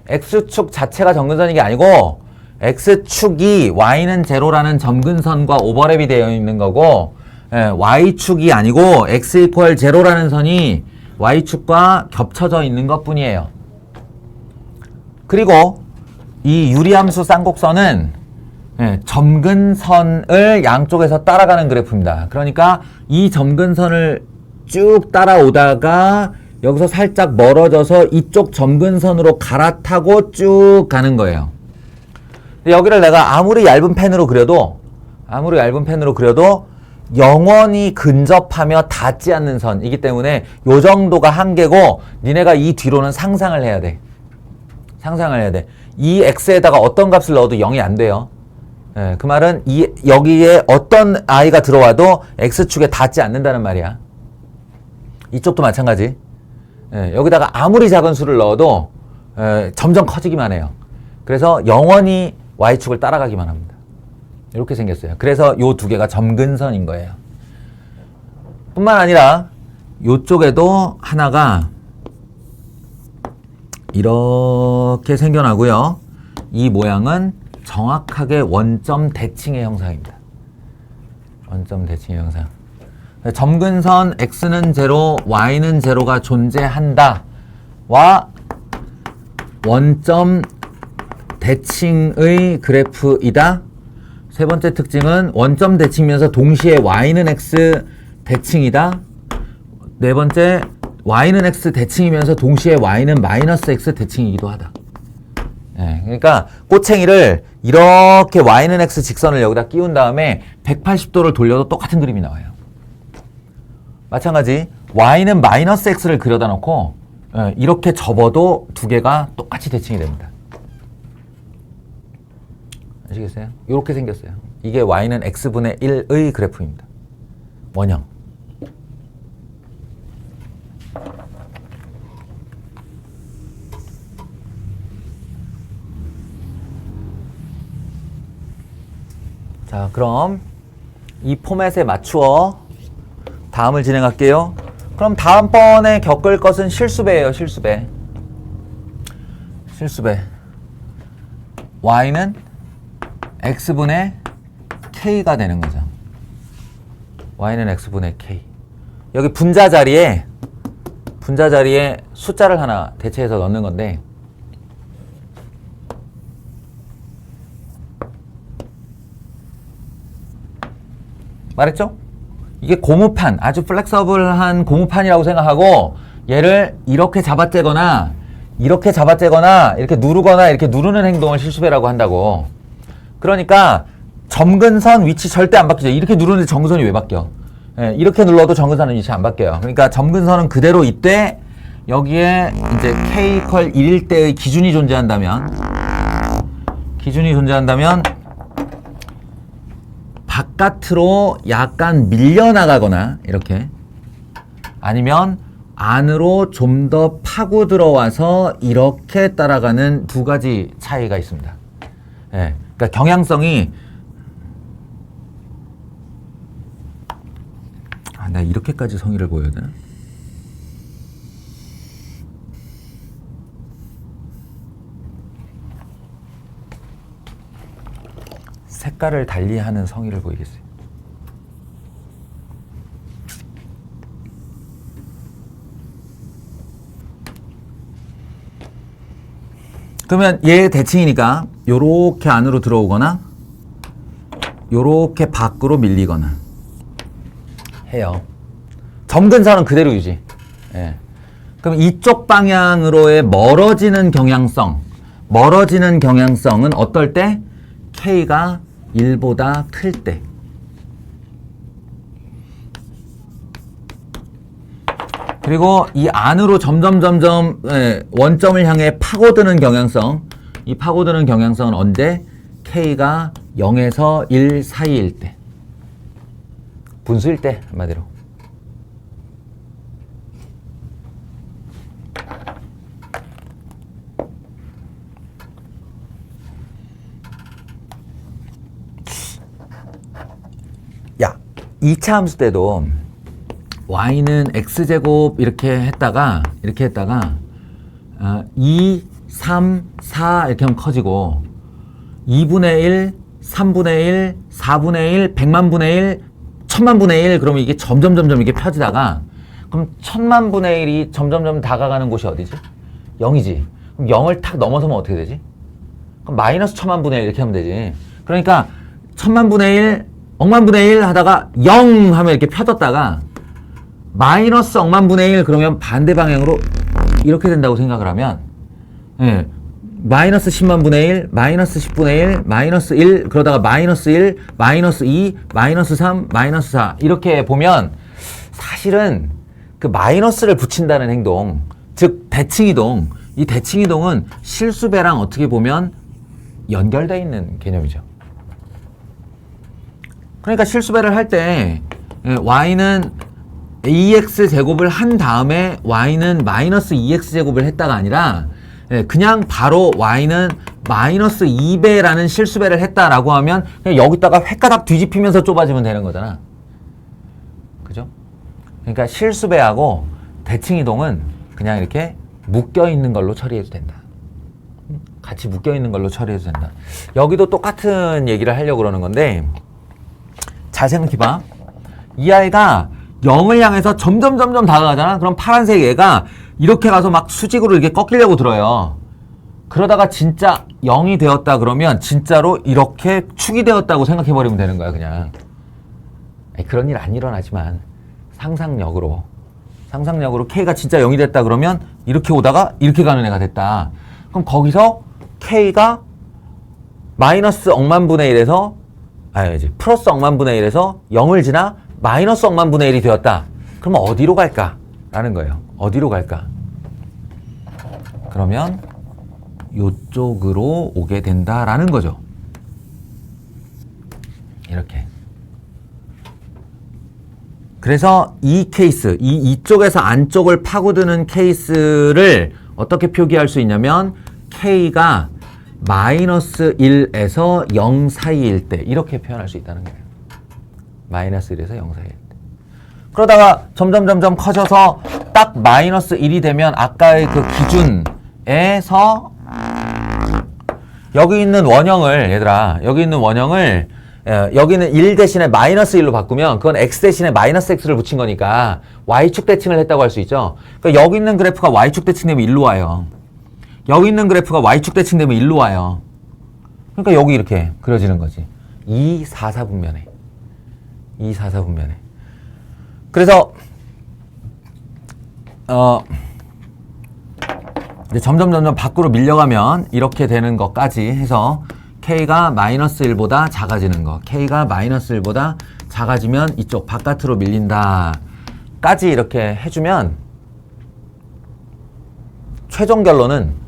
X축 자체가 점근선인 게 아니고 X축이 Y는 제로라는 점근선과 오버랩이 되어 있는 거고 Y축이 아니고 X 이퀄 제로라는 선이 Y축과 겹쳐져 있는 것 뿐이에요. 그리고 이 유리함수 쌍곡선은 점근선을 양쪽에서 따라가는 그래프입니다. 그러니까 이 점근선을 쭉 따라오다가 여기서 살짝 멀어져서 이쪽 점근선으로 갈아타고 쭉 가는 거예요. 여기를 내가 아무리 얇은 펜으로 그려도 영원히 근접하며 닿지 않는 선이기 때문에 요 정도가 한계고 니네가 이 뒤로는 상상을 해야 돼. 이 x에다가 어떤 값을 넣어도 0이 안 돼요. 그 말은 여기에 어떤 i가 들어와도 x축에 닿지 않는다는 말이야. 이쪽도 마찬가지. 여기다가 아무리 작은 수를 넣어도 점점 커지기만 해요. 그래서 영원히 y축을 따라가기만 합니다. 이렇게 생겼어요. 그래서 요 두 개가 점근선인 거예요. 뿐만 아니라 요쪽에도 하나가 이렇게 생겨나고요. 이 모양은 정확하게 원점 대칭의 형상입니다. 원점 대칭의 형상. 점근선 x는 제로, y는 제로가 존재한다. 와 원점 대칭의 그래프이다. 세 번째 특징은 원점 대칭이면서 동시에 y는 x 대칭이다. 네 번째 y는 x 대칭이면서 동시에 y는 마이너스 x 대칭이기도 하다. 그러니까 꼬챙이를 이렇게 y는 x 직선을 여기다 끼운 다음에 180도를 돌려도 똑같은 그림이 나와요. 마찬가지 y는 마이너스 x를 그려다 놓고 이렇게 접어도 두 개가 똑같이 대칭이 됩니다. 아시겠어요? 이렇게 생겼어요. 이게 y는 x분의 1의 그래프입니다. 원형. 자, 그럼 이 포맷에 맞추어 다음을 진행할게요. 그럼 다음번에 겪을 것은 실수배예요. 실수배. y는 x분의 k가 되는 거죠. y는 x분의 k. 여기 분자 자리에 숫자를 하나 대체해서 넣는 건데 말했죠? 이게 고무판, 아주 플렉서블한 고무판이라고 생각하고 얘를 이렇게 잡아째거나 이렇게 누르거나 이렇게 누르는 행동을 실수배라고 한다고. 그러니까 점근선 위치 절대 안 바뀌죠. 이렇게 누르는데 점근선이 왜 바뀌어? 이렇게 눌러도 점근선은 위치 안 바뀌어요. 그러니까 점근선은 그대로 있되 여기에 이제 k 이퀄 1일 때의 기준이 존재한다면 바깥으로 약간 밀려나가거나 이렇게 아니면 안으로 좀 더 파고 들어와서 이렇게 따라가는 두 가지 차이가 있습니다. 그러니까 경향성이 나 이렇게까지 성의를 보여야 되나? 색깔을 달리하는 성의를 보이겠어요. 그러면 얘 대칭이니까 요렇게 안으로 들어오거나 요렇게 밖으로 밀리거나 해요. 점근선은 그대로 유지. 그럼 이쪽 방향으로의 멀어지는 경향성은 어떨 때? K가 1보다 클 때. 그리고 이 안으로 점점 원점을 향해 파고드는 경향성. 이 파고드는 경향성은 언제? K가 0에서 1 사이일 때. 분수일 때, 한마디로. 야, 2차 함수 때도 y는 x제곱 이렇게 했다가 2, 3, 4 이렇게 하면 커지고 2분의 1, 3분의 1, 4분의 1, 100만분의 1, 1000만분의 1 그러면 이게 점점 이게 펴지다가 그럼 1000만분의 1이 점점 다가가는 곳이 어디지? 0이지. 그럼 0을 탁 넘어서면 어떻게 되지? 그럼 마이너스 1000만분의 1 이렇게 하면 되지. 그러니까 1000만분의 1, 억만분의 1 하다가 0 하면 이렇게 펴졌다가 마이너스 억만분의 1 그러면 반대 방향으로 이렇게 된다고 생각을 하면 예, 마이너스 10만분의 1, 마이너스 10분의 1, 마이너스 1 그러다가 마이너스 1, 마이너스 2, 마이너스 3, 마이너스 4 이렇게 보면 사실은 그 마이너스를 붙인다는 행동 즉 대칭이동 이 대칭이동은 실수배랑 어떻게 보면 연결되어 있는 개념이죠. 그러니까 실수배를 할 때 y는 ax 제곱을 한 다음에 y는 마이너스 2x제곱을 했다가 아니라 그냥 바로 y는 마이너스 2배라는 실수배를 했다라고 하면 그냥 여기다가 획가닥 뒤집히면서 좁아지면 되는 거잖아. 그죠? 그러니까 실수배하고 대칭이동은 그냥 이렇게 묶여있는 걸로 처리해도 된다. 같이 묶여있는 걸로 처리해도 된다. 여기도 똑같은 얘기를 하려고 그러는 건데 잘 생각해봐. 이 아이가 0을 향해서 점점 다가가잖아. 그럼 파란색 얘가 이렇게 가서 막 수직으로 이렇게 꺾이려고 들어요. 그러다가 진짜 0이 되었다 그러면 진짜로 이렇게 축이 되었다고 생각해버리면 되는 거야, 그냥. 그런 일 안 일어나지만 상상력으로 K가 진짜 0이 됐다 그러면 이렇게 오다가 이렇게 가는 애가 됐다. 그럼 거기서 K가 마이너스 억만분의 1에서 플러스 억만분의 1에서 0을 지나 마이너스 억만분의 1이 되었다. 그러면 어디로 갈까? 라는 거예요. 어디로 갈까? 그러면 이쪽으로 오게 된다라는 거죠. 이렇게. 그래서 이 케이스, 이쪽에서 안쪽을 파고드는 케이스를 어떻게 표기할 수 있냐면 K가 마이너스 1에서 0 사이일 때 이렇게 표현할 수 있다는 거예요. 마이너스 1에서 0 사이일 때. 그러다가 점점 커져서 딱 마이너스 1이 되면 아까의 그 기준에서 여기 있는 원형을 얘들아 여기는 1 대신에 마이너스 1로 바꾸면 그건 x 대신에 마이너스 x를 붙인 거니까 y축 대칭을 했다고 할 수 있죠. 그러니까 여기 있는 그래프가 y축 대칭되면 1로 와요. 여기 있는 그래프가 y축 대칭되면 1로 와요. 그러니까 여기 이렇게 그려지는 거지. 2, 4, 4분면에. 그래서 이제 점점 밖으로 밀려가면 이렇게 되는 것까지 해서 K가 마이너스 1보다 작아지는 거. K가 마이너스 1보다 작아지면 이쪽 바깥으로 밀린다. 까지 이렇게 해주면 최종 결론은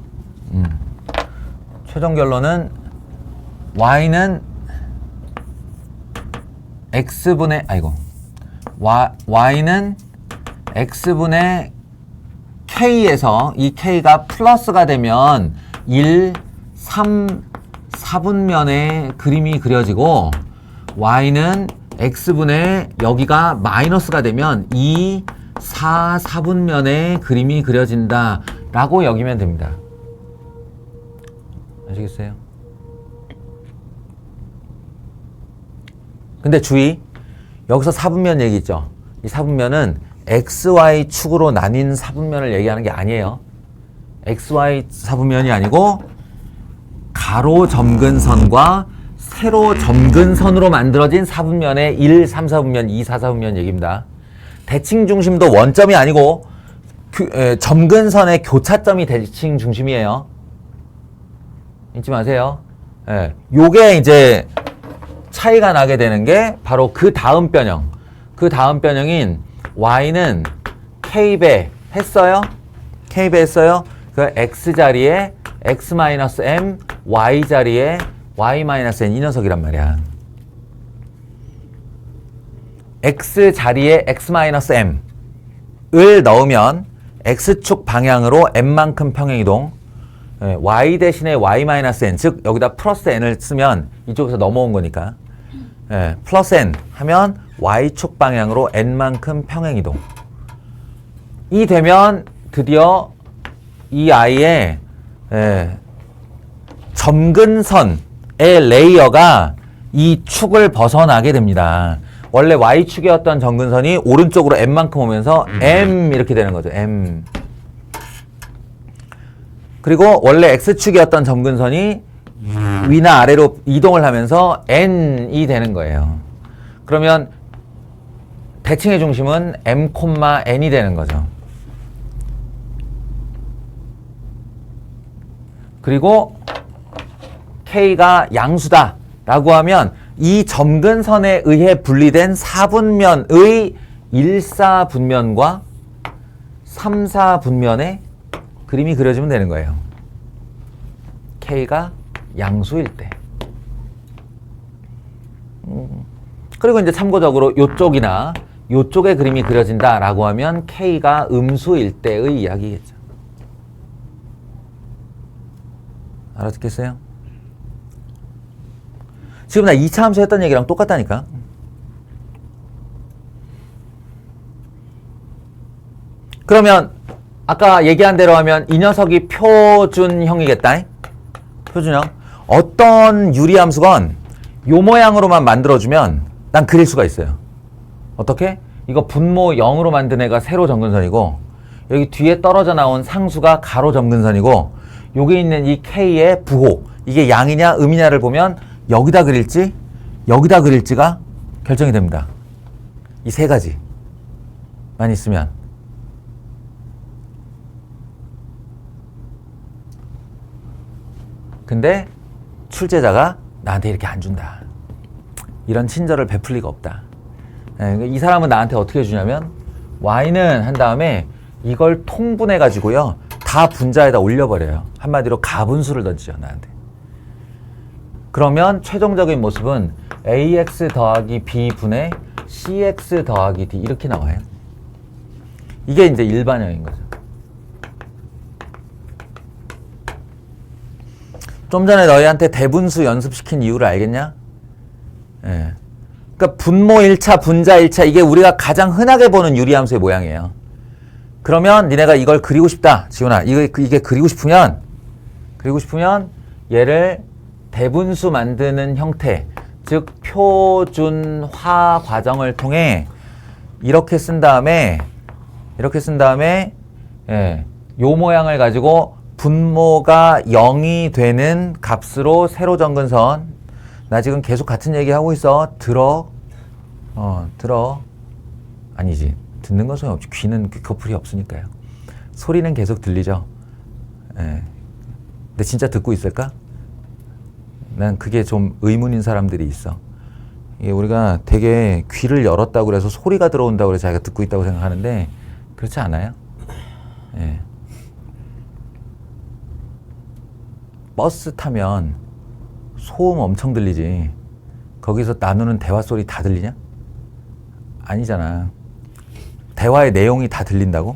Y는 Y는 X분의 K에서 이 K가 플러스가 되면 1, 3, 4분면에 그림이 그려지고 Y는 X분의 여기가 마이너스가 되면 2, 4, 4분면에 그림이 그려진다 라고 여기면 됩니다. 아시겠어요? 근데 주의! 여기서 4분면 얘기 있죠? 이 4분면은 XY 축으로 나뉜 4분면을 얘기하는 게 아니에요. XY 4분면이 아니고 가로 점근선과 세로 점근선으로 만들어진 4분면의 1, 3, 4분면, 2, 4, 4분면 얘기입니다. 대칭 중심도 원점이 아니고 점근선의 교차점이 대칭 중심이에요. 잊지 마세요. 예, 요게 이제 차이가 나게 되는 게 바로 그 다음 변형. 그 다음 변형인 y는 k배 했어요? k배 했어요? 그 x 자리에 x-m, y 자리에 y-n 이 녀석이란 말이야. x 자리에 x-m을 넣으면 x축 방향으로 n만큼 평행이동, y 대신에 y-n, 즉 여기다 플러스 n을 쓰면 이쪽에서 넘어온 거니까 플러스 n 하면 y축 방향으로 n만큼 평행이동. 이 되면 드디어 이 아이의 점근선의 레이어가 이 축을 벗어나게 됩니다. 원래 y축이었던 점근선이 오른쪽으로 m만큼 오면서 m 이렇게 되는 거죠. m. 그리고 원래 x축이었던 점근선이 위나 아래로 이동을 하면서 n이 되는 거예요. 그러면 대칭의 중심은 m, n이 되는 거죠. 그리고 k가 양수다 라고 하면 이 점근선에 의해 분리된 4분면의 1사분면과 3사분면의 그림이 그려지면 되는 거예요. k가 양수일 때. 그리고 이제 참고적으로 요쪽이나 요쪽의 그림이 그려진다라고 하면 k가 음수일 때의 이야기겠죠. 알아듣겠어요? 지금 나 2차 함수 했던 얘기랑 똑같다니까. 그러면 아까 얘기한 대로 하면 이 녀석이 표준형이겠다. 표준형. 어떤 유리함수건 요 모양으로만 만들어주면 난 그릴 수가 있어요. 어떻게? 이거 분모 0으로 만든 애가 세로 점근선이고 여기 뒤에 떨어져 나온 상수가 가로 점근선이고 여기 있는 이 k의 부호 이게 양이냐 음이냐를 보면 여기다 그릴지 여기다 그릴지가 결정이 됩니다. 이 세 가지만 있으면. 근데 출제자가 나한테 이렇게 안 준다. 이런 친절을 베풀 리가 없다. 이 사람은 나한테 어떻게 해주냐면 y는 한 다음에 이걸 통분해 가지고요 다 분자에다 올려버려요. 한마디로 가분수를 던지죠 나한테. 그러면 최종적인 모습은 ax 더하기 b 분의 cx 더하기 d 이렇게 나와요. 이게 이제 일반형인 거죠. 좀 전에 너희한테 대분수 연습시킨 이유를 알겠냐? 예. 그러니까 분모 1차, 분자 1차 이게 우리가 가장 흔하게 보는 유리함수의 모양이에요. 그러면 니네가 이걸 그리고 싶다. 지훈아, 이게 그리고 싶으면 얘를 대분수 만드는 형태, 즉 표준화 과정을 통해 이렇게 쓴 다음에 예, 요 모양을 가지고 분모가 0이 되는 값으로 세로 점근선. 나 지금 계속 같은 얘기 하고 있어. 들어. 아니지. 듣는 건 소용없지. 귀는 커플이 없으니까요. 소리는 계속 들리죠. 예. 근데 진짜 듣고 있을까? 난 그게 좀 의문인 사람들이 있어. 이게 우리가 되게 귀를 열었다고 그래서 소리가 들어온다고 그래서 자기가 듣고 있다고 생각하는데 그렇지 않아요. 예. 버스 타면 소음 엄청 들리지. 거기서 나누는 대화 소리 다 들리냐? 아니잖아. 대화의 내용이 다 들린다고?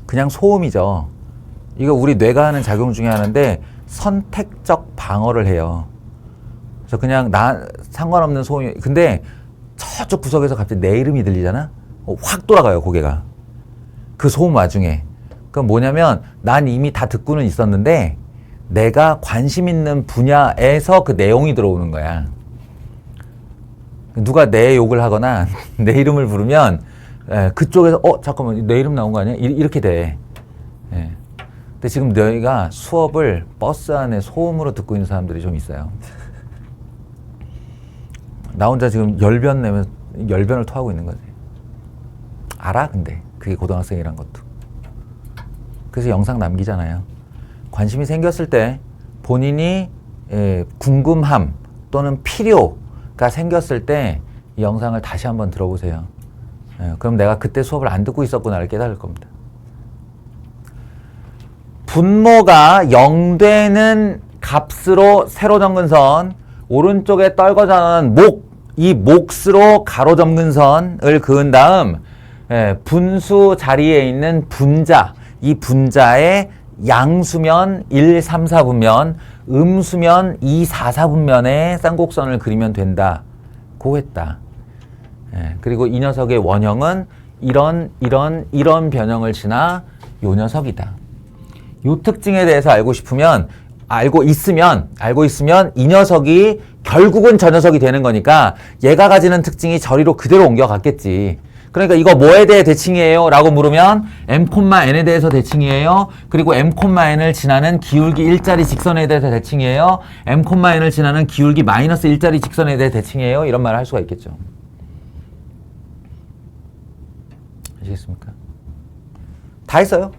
그냥 소음이죠. 이거 우리 뇌가 하는 작용 중에 하나인데 선택적 방어를 해요. 그래서 그냥 상관없는 소음이. 근데 저쪽 구석에서 갑자기 내 이름이 들리잖아? 확 돌아가요, 고개가. 그 소음 와중에. 그건 뭐냐면 난 이미 다 듣고는 있었는데 내가 관심 있는 분야에서 그 내용이 들어오는 거야. 누가 내 욕을 하거나 내 이름을 부르면 그쪽에서 잠깐만 내 이름 나온 거 아니야? 이렇게 돼. 예. 근데 지금 너희가 수업을 버스 안에 소음으로 듣고 있는 사람들이 좀 있어요. 나 혼자 지금 열변을 토하고 있는 거지. 알아? 근데 그게 고등학생이란 것도. 그래서 영상 남기잖아요. 관심이 생겼을 때 본인이 궁금함 또는 필요가 생겼을 때 이 영상을 다시 한번 들어보세요. 그럼 내가 그때 수업을 안 듣고 있었구나를 깨달을 겁니다. 분모가 0 되는 값으로 세로 점근 선, 오른쪽에 떨궈져는 이 몫으로 가로 점근 선을 그은 다음 분수 자리에 있는 분자, 이 분자의 양수면 1, 3, 4분면, 음수면 2, 4, 4분면의 쌍곡선을 그리면 된다고 했다. 그리고 이 녀석의 원형은 이런 변형을 지나 요 녀석이다. 요 특징에 대해서 알고 있으면 이 녀석이 결국은 저 녀석이 되는 거니까 얘가 가지는 특징이 저리로 그대로 옮겨갔겠지. 그러니까 이거 뭐에 대해 대칭이에요? 라고 물으면 m,n에 대해서 대칭이에요. 그리고 m,n을 지나는 기울기 1자리 직선에 대해서 대칭이에요. m,n을 지나는 기울기 마이너스 1자리 직선에 대해 대칭이에요. 이런 말을 할 수가 있겠죠. 아시겠습니까? 다 했어요.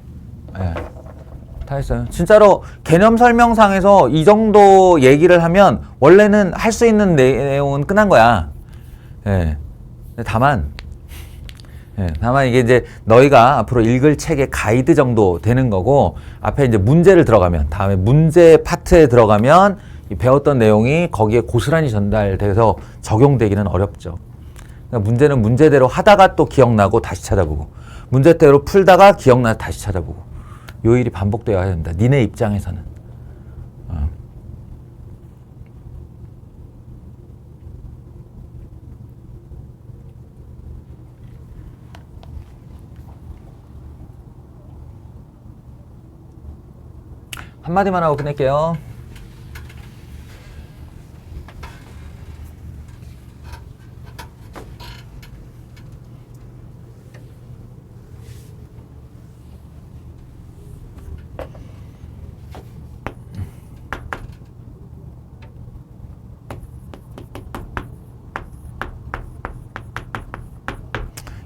네. 다 했어요. 진짜로 개념 설명상에서 이 정도 얘기를 하면 원래는 할 수 있는 내용은 끝난 거야. 예. 다만 이게 이제 너희가 앞으로 읽을 책의 가이드 정도 되는 거고, 앞에 이제 문제를 들어가면, 다음에 문제 파트에 들어가면 이 배웠던 내용이 거기에 고스란히 전달돼서 적용되기는 어렵죠. 그러니까 문제는 문제대로 하다가 또 기억나고 다시 찾아보고, 문제대로 풀다가 기억나 다시 찾아보고, 요 일이 반복되어야 된다. 니네 입장에서는. 한마디만 하고 끝낼게요.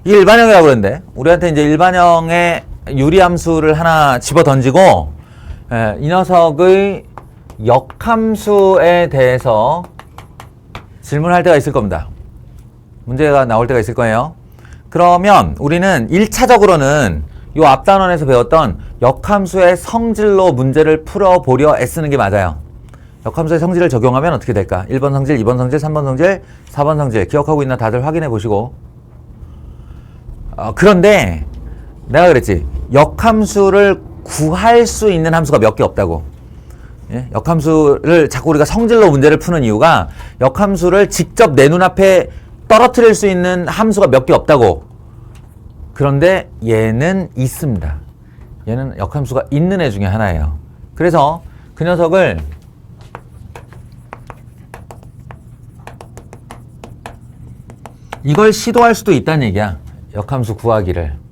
이게 일반형이라고 그러는데, 우리한테 이제 일반형의 유리함수를 하나 집어 던지고, 이 녀석의 역함수에 대해서 질문할 때가 있을 겁니다. 문제가 나올 때가 있을 거예요. 그러면 우리는 1차적으로는 요 앞단원에서 배웠던 역함수의 성질로 문제를 풀어보려 애쓰는 게 맞아요. 역함수의 성질을 적용하면 어떻게 될까? 1번 성질, 2번 성질, 3번 성질, 4번 성질 기억하고 있나 다들 확인해 보시고. 그런데 내가 그랬지. 역함수를 구할 수 있는 함수가 몇 개 없다고. 예? 역함수를 자꾸 우리가 성질로 문제를 푸는 이유가 역함수를 직접 내 눈앞에 떨어뜨릴 수 있는 함수가 몇 개 없다고. 그런데 얘는 있습니다. 얘는 역함수가 있는 애 중에 하나예요. 그래서 그 녀석을 이걸 시도할 수도 있다는 얘기야. 역함수 구하기를.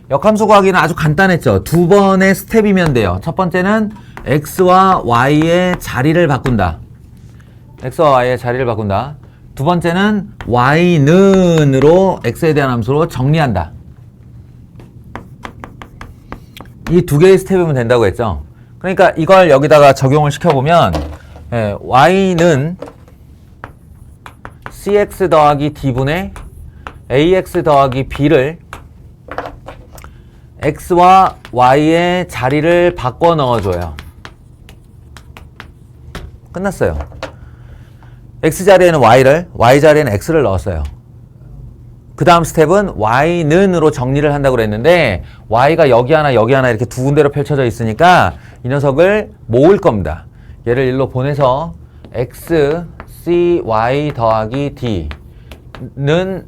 역함수 구하기는 아주 간단했죠. 두 번의 스텝이면 돼요. 첫 번째는 x와 y의 자리를 바꾼다. x와 y의 자리를 바꾼다. 두 번째는 y는으로 x에 대한 함수로 정리한다. 이 두 개의 스텝이면 된다고 했죠. 그러니까 이걸 여기다가 적용을 시켜보면 y는 cx 더하기 d분의 ax 더하기 b를 x와 y의 자리를 바꿔 넣어줘요. 끝났어요. x 자리에는 y를, y 자리에는 x를 넣었어요. 그 다음 스텝은 y는으로 정리를 한다고 그랬는데 y가 여기 하나 이렇게 두 군데로 펼쳐져 있으니까 이 녀석을 모을 겁니다. 얘를 일로 보내서 x, cy 더하기 d는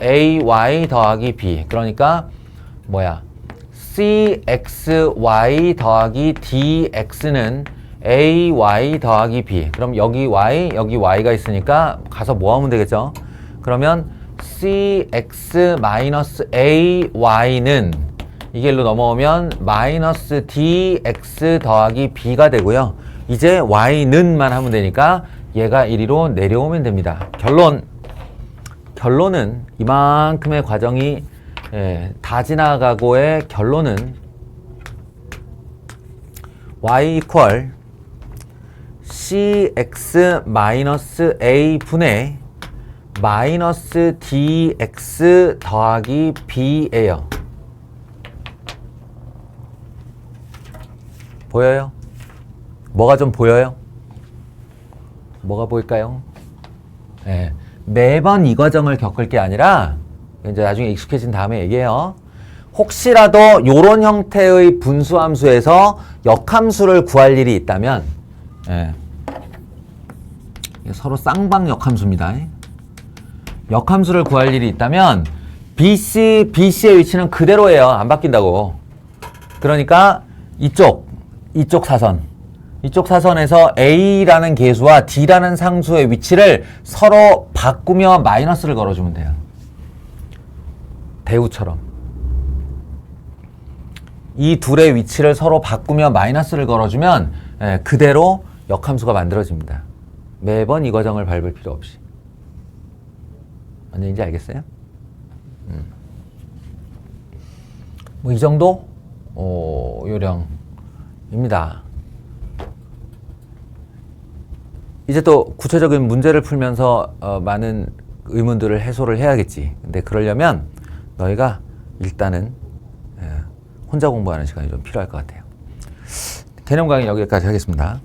ay 더하기 b. 그러니까 뭐야? cxy 더하기 dx는 ay 더하기 b. 그럼 여기 y, 여기 y가 있으니까 가서 뭐 하면 되겠죠? 그러면 cx 마이너스 ay는 이게 일로 넘어오면 마이너스 dx 더하기 b가 되고요. 이제 y는만 하면 되니까 얘가 이리로 내려오면 됩니다. 결론은 이만큼의 과정이 다 지나가고의 결론은 y 이퀄 cx 마이너스 a 분의 마이너스 dx 더하기 b예요. 보여요? 뭐가 좀 보여요? 뭐가 보일까요? 네. 매번 이 과정을 겪을 게 아니라 이제 나중에 익숙해진 다음에 얘기해요. 혹시라도 이런 형태의 분수함수에서 역함수를 구할 일이 있다면, 예. 서로 쌍방 역함수입니다. 역함수를 구할 일이 있다면 BC의 위치는 그대로예요. 안 바뀐다고. 그러니까 이쪽 사선에서 A라는 계수와 D라는 상수의 위치를 서로 바꾸며 마이너스를 걸어주면 돼요. 대우처럼. 이 둘의 위치를 서로 바꾸며 마이너스를 걸어주면 그대로 역함수가 만들어집니다. 매번 이 과정을 밟을 필요 없이. 뭔 얘기인지 알겠어요? 뭐 이 정도 요령입니다. 이제 또 구체적인 문제를 풀면서 많은 의문들을 해소를 해야겠지. 근데 그러려면 너희가 일단은 혼자 공부하는 시간이 좀 필요할 것 같아요. 개념 강의 여기까지 하겠습니다.